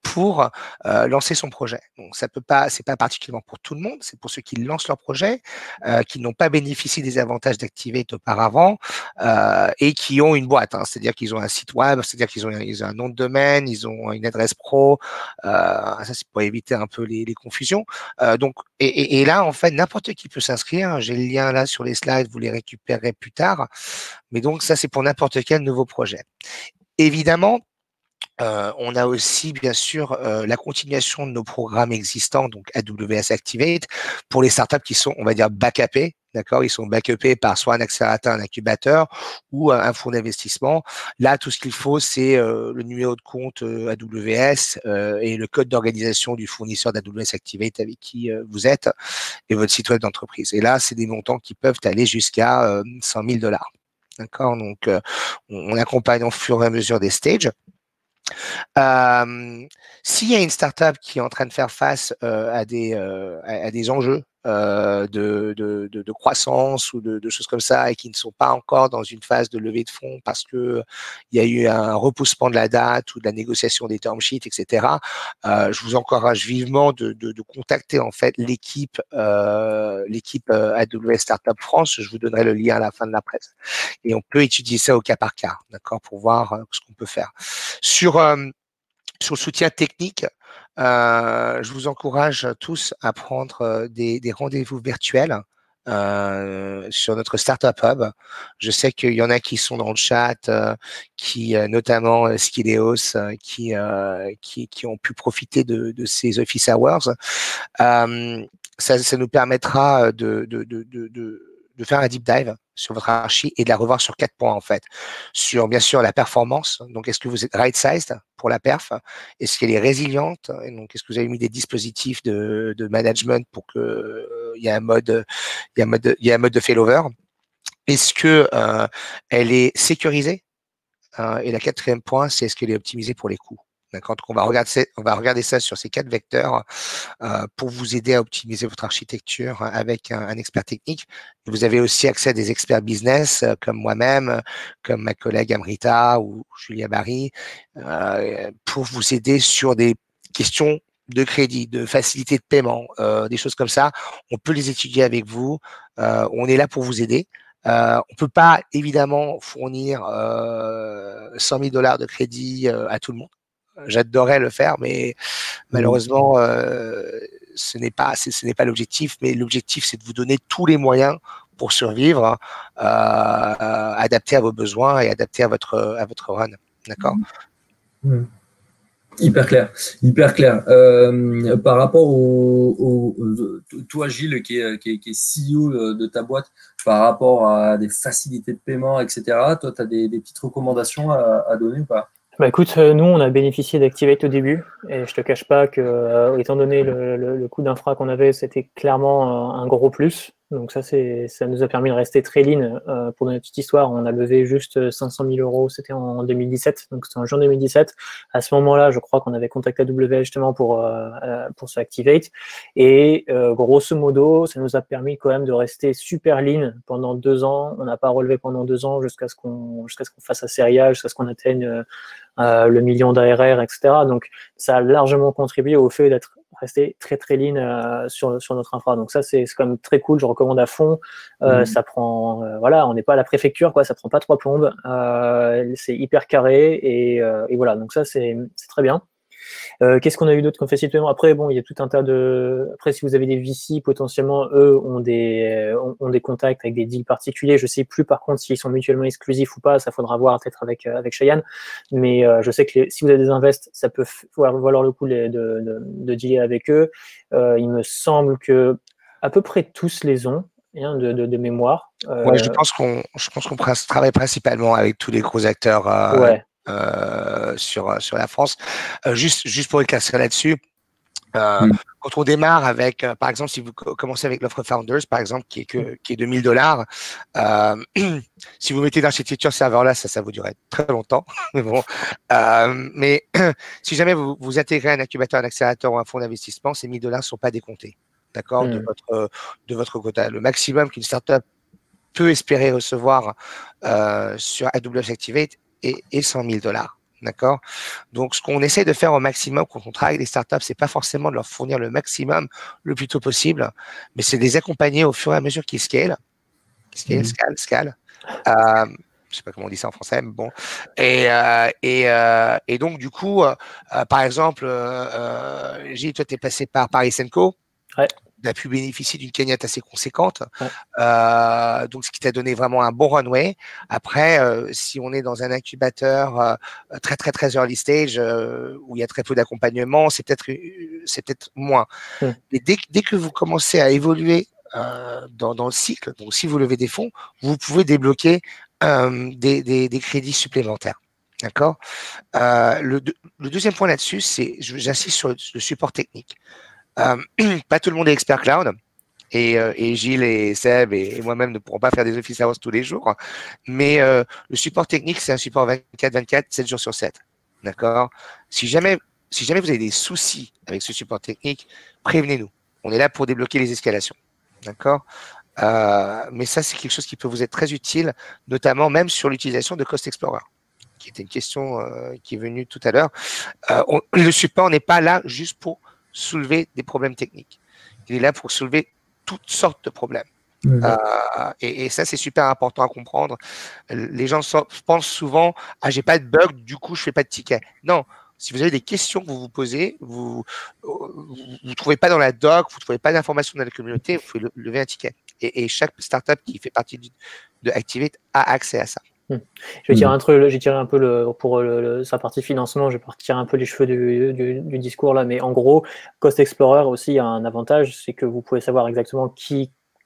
pour lancer son projet. Donc ça peut pas, c'est pas particulièrement pour tout le monde, c'est pour ceux qui lancent leur projet, qui n'ont pas bénéficié des avantages d'Activate auparavant et qui ont une boîte, hein, c'est-à-dire qu'ils ont un site web, c'est-à-dire qu'ils ont un nom de domaine, ils ont une adresse pro. Ça c'est pour éviter un peu les confusions. Donc et là en fait n'importe qui peut s'inscrire. J'ai le lien là sur les slides, vous les récupérerez plus tard. Mais donc ça c'est pour n'importe quel nouveau projet. Évidemment. On a aussi, bien sûr, la continuation de nos programmes existants, donc AWS Activate, pour les startups qui sont, on va dire, backupés, d'accord. Ils sont backupés par soit un accélérateur, un incubateur ou un fonds d'investissement. Là, tout ce qu'il faut, c'est le numéro de compte AWS et le code d'organisation du fournisseur d'AWS Activate avec qui vous êtes et votre site web d'entreprise. Et là, c'est des montants qui peuvent aller jusqu'à $100 000. D'accord. Donc, on accompagne au fur et à mesure des stages. S'il y a une startup qui est en train de faire face à des enjeux de croissance ou de choses comme ça et qui ne sont pas encore dans une phase de levée de fonds parce que il y a eu un repoussement de la date ou de la négociation des term sheets, etc. Je vous encourage vivement de contacter en fait l'équipe AWS Startup France. Je vous donnerai le lien à la fin de la presse et on peut étudier ça au cas par cas, d'accord, pour voir ce qu'on peut faire sur le soutien technique. Je vous encourage tous à prendre des rendez-vous virtuels sur notre Startup Hub. Je sais qu'il y en a qui sont dans le chat, qui notamment Skileos, qui ont pu profiter de ces Office Hours. Ça nous permettra de faire un deep dive sur votre archi et de la revoir sur 4 points en fait. Sur bien sûr la performance, donc est-ce que vous êtes right-sized pour la perf? Est-ce qu'elle est résiliente? Et donc est-ce que vous avez mis des dispositifs de management pour que il y a un mode de failover? Est-ce que elle est sécurisée? Et la 4e point, c'est est-ce qu'elle est optimisée pour les coûts? D'accord, donc on va regarder ça sur ces 4 vecteurs pour vous aider à optimiser votre architecture avec un expert technique. Vous avez aussi accès à des experts business comme moi-même, comme ma collègue Amrita ou Julia Barry, pour vous aider sur des questions de crédit, de facilité de paiement, des choses comme ça. On peut les étudier avec vous. On est là pour vous aider. On peut pas évidemment fournir $100 000 de crédit à tout le monde. J'adorerais le faire, mais malheureusement, ce n'est pas l'objectif. Mais l'objectif, c'est de vous donner tous les moyens pour survivre, adapté à vos besoins et adapté à votre run. D'accord. Hyper clair, hyper clair. Par rapport toi, Gilles, qui est CEO de ta boîte, par rapport à des facilités de paiement, etc., toi, tu as des petites recommandations à donner ou pas? Bah écoute, nous on a bénéficié d'Activate au début et je te cache pas que étant donné le coût d'infra qu'on avait, c'était clairement un gros plus. Donc ça nous a permis de rester très lean. Pour notre petite histoire, on a levé juste 500 000 €, c'était en 2017, donc c'était en juin 2017. À ce moment-là, je crois qu'on avait contacté AWS justement pour ce Activate et grosso modo, ça nous a permis quand même de rester super lean pendant 2 ans. On n'a pas relevé pendant 2 ans jusqu'à ce qu'on fasse la série A, jusqu'à ce qu'on atteigne le million d'ARR, etc. Donc, ça a largement contribué au fait d'être resté très très lean sur notre infra. Donc ça, c'est quand même très cool. Je recommande à fond. Ça prend, voilà, on n'est pas à la préfecture, quoi. Ça prend pas 3 plombes. C'est hyper carré et voilà. Donc ça, c'est très bien. Qu'est-ce qu'on a eu d'autre comme facilité de paiement? Après, bon, il y a tout un tas de. Après, si vous avez des VC, potentiellement, eux ont des contacts avec des deals particuliers. Je sais plus, par contre, s'ils sont mutuellement exclusifs ou pas. Ça faudra voir peut-être avec Cheyenne. Mais je sais que si vous avez des invests, ça peut valoir le coup de dealer avec eux. Il me semble que à peu près tous les ont. De mémoire. Ouais, je pense qu'on travaille principalement avec tous les gros acteurs sur la France. Juste pour éclaircir là-dessus, quand on démarre avec, par exemple, si vous commencez avec l'offre Founders, par exemple, qui est de $1000, si vous mettez l'architecture serveur là, ça vous durerait très longtemps. Mais bon, mais si jamais vous intégrez un incubateur, un accélérateur ou un fonds d'investissement, ces $1000 ne sont pas décomptés. D'accord, de votre quota. Le maximum qu'une startup peut espérer recevoir sur AWS Activate est $100 000. D'accord. Donc, ce qu'on essaie de faire au maximum quand on travaille avec des startups, c'est pas forcément de leur fournir le maximum le plus tôt possible, mais c'est de les accompagner au fur et à mesure qu'ils scalent. Scale. Je sais pas comment on dit ça en français, mais bon. Et donc, du coup, par exemple, Gilles, toi, tu es passé par Paris Co. Ouais. Tu as pu bénéficier d'une cagnotte assez conséquente. Ouais. Donc, ce qui t'a donné vraiment un bon runway. Après, si on est dans un incubateur très early stage, où il y a très peu d'accompagnement, c'est peut-être moins. Mais dès que vous commencez à évoluer dans le cycle, donc si vous levez des fonds, vous pouvez débloquer des crédits supplémentaires. D'accord. Le deuxième point là-dessus, c'est, j'insiste sur le support technique. Pas tout le monde est expert cloud et Gilles et Seb et moi-même ne pourrons pas faire des office hours tous les jours, mais le support technique, c'est un support 24/24, 7 jours sur 7. D'accord. Si jamais vous avez des soucis avec ce support technique, prévenez-nous. On est là pour débloquer les escalations. D'accord. Mais ça, c'est quelque chose qui peut vous être très utile, notamment même sur l'utilisation de Cost Explorer, qui était une question qui est venue tout à l'heure. Le support n'est pas là juste pour soulever des problèmes techniques. Il est là pour soulever toutes sortes de problèmes. Et ça, c'est super important à comprendre. Les gens pensent souvent « Ah, j'ai pas de bug, du coup, je fais pas de ticket. » Non, si vous avez des questions que vous vous posez, vous trouvez pas dans la doc, vous trouvez pas d'informations dans la communauté, vous pouvez lever un ticket. Et chaque startup qui fait partie de Activate a accès à ça. Je vais tirer un peu pour sa partie financement, je vais partir un peu les cheveux du discours là, mais en gros, Cost Explorer aussi a un avantage, c'est que vous pouvez savoir exactement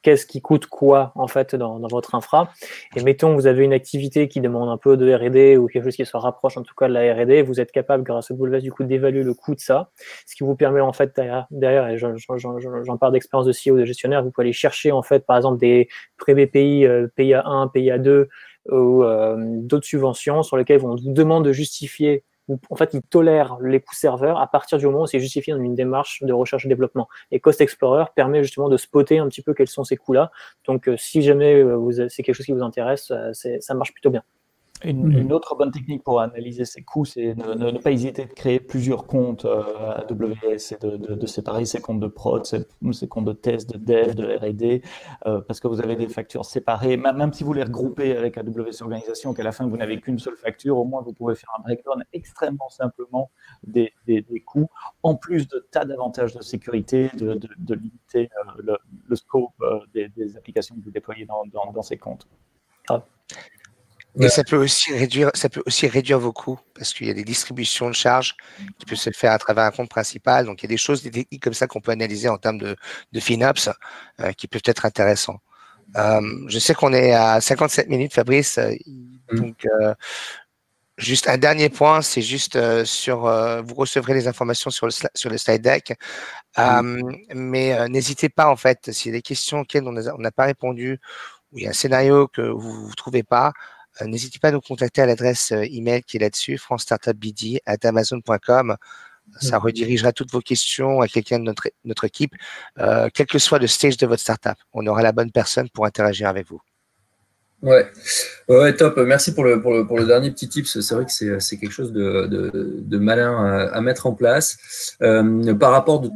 qu'est-ce qui coûte quoi en fait dans votre infra. Et mettons vous avez une activité qui demande un peu de R&D ou quelque chose qui se rapproche en tout cas de la R&D, vous êtes capable grâce au WS du coup d'évaluer le coût de ça, ce qui vous permet en fait derrière et j'en parle d'expérience de CEO, de gestionnaire, vous pouvez aller chercher en fait par exemple des prêts BPI, PIA 1, PIA 2 ou d'autres subventions sur lesquelles on vous demande de justifier, en fait, ils tolèrent les coûts serveurs à partir du moment où c'est justifié dans une démarche de recherche et développement. Et Cost Explorer permet justement de spotter un petit peu quels sont ces coûts-là. Donc, si jamais c'est quelque chose qui vous intéresse, ça marche plutôt bien. Une autre bonne technique pour analyser ces coûts, c'est ne pas hésiter de créer plusieurs comptes AWS et de séparer ces comptes de prod, ces comptes de test, de dev, de R&D, parce que vous avez des factures séparées. Même si vous les regroupez avec AWS Organisation, qu'à la fin vous n'avez qu'une seule facture, au moins vous pouvez faire un breakdown extrêmement simplement des coûts, en plus de tas d'avantages de sécurité, de limiter le scope des applications que vous déployez dans ces comptes. Et ça peut aussi réduire vos coûts parce qu'il y a des distributions de charges qui peuvent se faire à travers un compte principal. Donc, il y a des choses, des techniques comme ça qu'on peut analyser en termes de FinOps qui peuvent être intéressants. Je sais qu'on est à 57 minutes, Fabrice. Donc, juste un dernier point, c'est juste vous recevrez les informations sur le slide deck. Mais n'hésitez pas, en fait, s'il y a des questions auxquelles on n'a pas répondu ou il y a un scénario que vous ne trouvez pas, n'hésitez pas à nous contacter à l'adresse email qui est là-dessus, francestartupbd@amazon.com. Ça redirigera toutes vos questions à quelqu'un de notre équipe, quel que soit le stage de votre startup. On aura la bonne personne pour interagir avec vous. Ouais, top. Merci pour le dernier petit tips. C'est vrai que c'est quelque chose de malin à mettre en place. Par rapport aux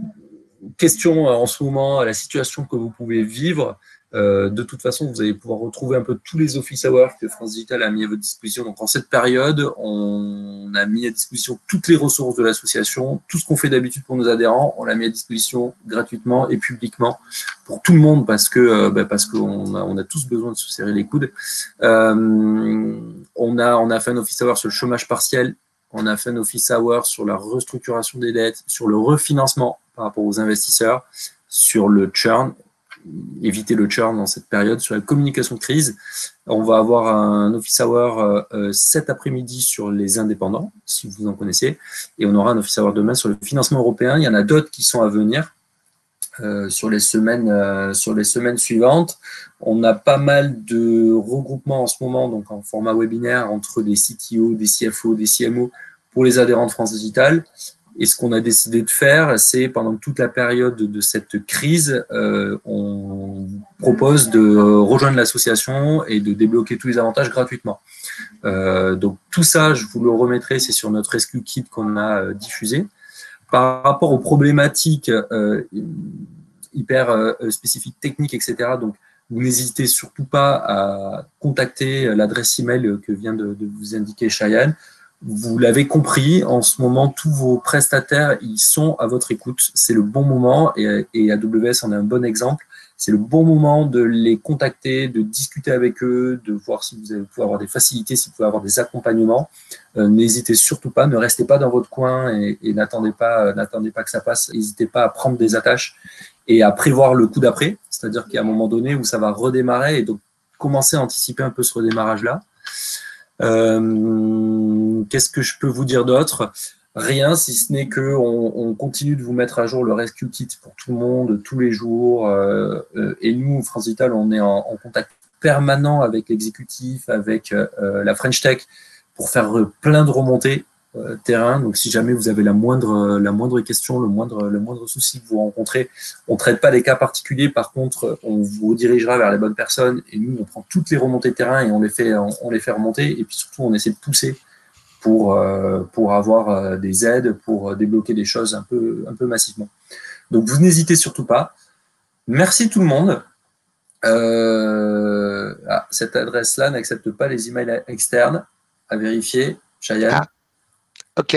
questions en ce moment, à la situation que vous pouvez vivre, De toute façon, vous allez pouvoir retrouver un peu tous les office hours que France Digital a mis à votre disposition. Donc, en cette période, on a mis à disposition toutes les ressources de l'association. Tout ce qu'on fait d'habitude pour nos adhérents, on l'a mis à disposition gratuitement et publiquement pour tout le monde parce qu'on a tous besoin de se serrer les coudes. On a fait un office hour sur le chômage partiel. On a fait un office hour sur la restructuration des dettes, sur le refinancement par rapport aux investisseurs, sur le churn, éviter le churn dans cette période, sur la communication de crise. On va avoir un office hour cet après-midi sur les indépendants, si vous en connaissez, et on aura un office hour demain sur le financement européen. Il y en a d'autres qui sont à venir sur les semaines suivantes. On a pas mal de regroupements en ce moment, donc en format webinaire, entre des CTO, des CFO, des CMO pour les adhérents de France Digital. Et ce qu'on a décidé de faire, c'est pendant toute la période de cette crise, on propose de rejoindre l'association et de débloquer tous les avantages gratuitement. Donc tout ça, je vous le remettrai, c'est sur notre SQ Kit qu'on a diffusé. Par rapport aux problématiques hyper spécifiques, techniques, etc., donc vous n'hésitez surtout pas à contacter l'adresse email que vient de vous indiquer Cheyenne. Vous l'avez compris, en ce moment, tous vos prestataires, ils sont à votre écoute. C'est le bon moment et AWS en est un bon exemple. C'est le bon moment de les contacter, de discuter avec eux, de voir si vous pouvez avoir des facilités, si vous pouvez avoir des accompagnements. N'hésitez surtout pas, ne restez pas dans votre coin et n'attendez pas que ça passe. N'hésitez pas à prendre des attaches et à prévoir le coup d'après. C'est-à-dire qu'il y a un moment donné où ça va redémarrer et donc commencez à anticiper un peu ce redémarrage-là. Qu'est-ce que je peux vous dire d'autre? Rien, si ce n'est qu'on continue de vous mettre à jour le Rescue Kit pour tout le monde, tous les jours. Et nous, France Digital, on est en contact permanent avec l'exécutif, avec la French Tech, pour faire plein de remontées terrain. Donc, si jamais vous avez la moindre question, le moindre souci que vous rencontrez, on ne traite pas des cas particuliers. Par contre, on vous redirigera vers les bonnes personnes. Et nous, on prend toutes les remontées de terrain et on les fait remonter. Et puis surtout, on essaie de pousser pour avoir des aides, pour débloquer des choses un peu massivement. Donc, vous n'hésitez surtout pas. Merci tout le monde. Cette adresse-là n'accepte pas les emails externes. À vérifier. Cheyenne. Ok.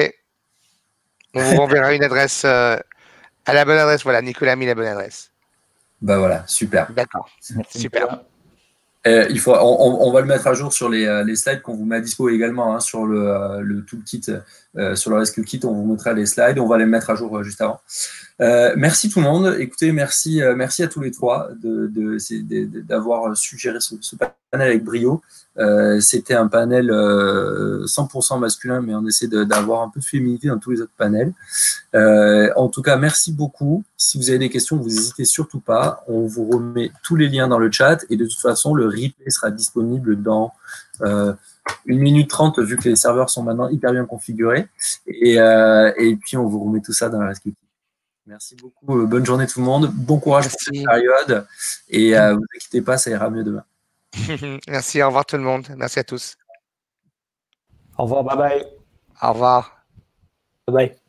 On vous renverra une adresse à la bonne adresse. Voilà, Nicolas a mis la bonne adresse. Bah voilà, super. D'accord. Super. On va le mettre à jour sur les slides qu'on vous met à dispo également, hein, sur le toolkit, sur le Rescue Kit, on vous mettra les slides, on va les mettre à jour juste avant. Merci tout le monde. Écoutez, merci à tous les trois d'avoir suggéré ce panel avec brio. C'était un panel 100% masculin, mais on essaie d'avoir un peu de féminité dans tous les autres panels. En tout cas, merci beaucoup. Si vous avez des questions, vous n'hésitez surtout pas. On vous remet tous les liens dans le chat et de toute façon, le replay sera disponible dans 1 minute 30 vu que les serveurs sont maintenant hyper bien configurés. Et puis, on vous remet tout ça dans la Rescue. Merci beaucoup. Bonne journée tout le monde. Bon courage pour cette période. Et vous inquiétez pas, ça ira mieux demain. Merci. Au revoir tout le monde. Merci à tous. Au revoir. Bye bye. Au revoir. Bye bye.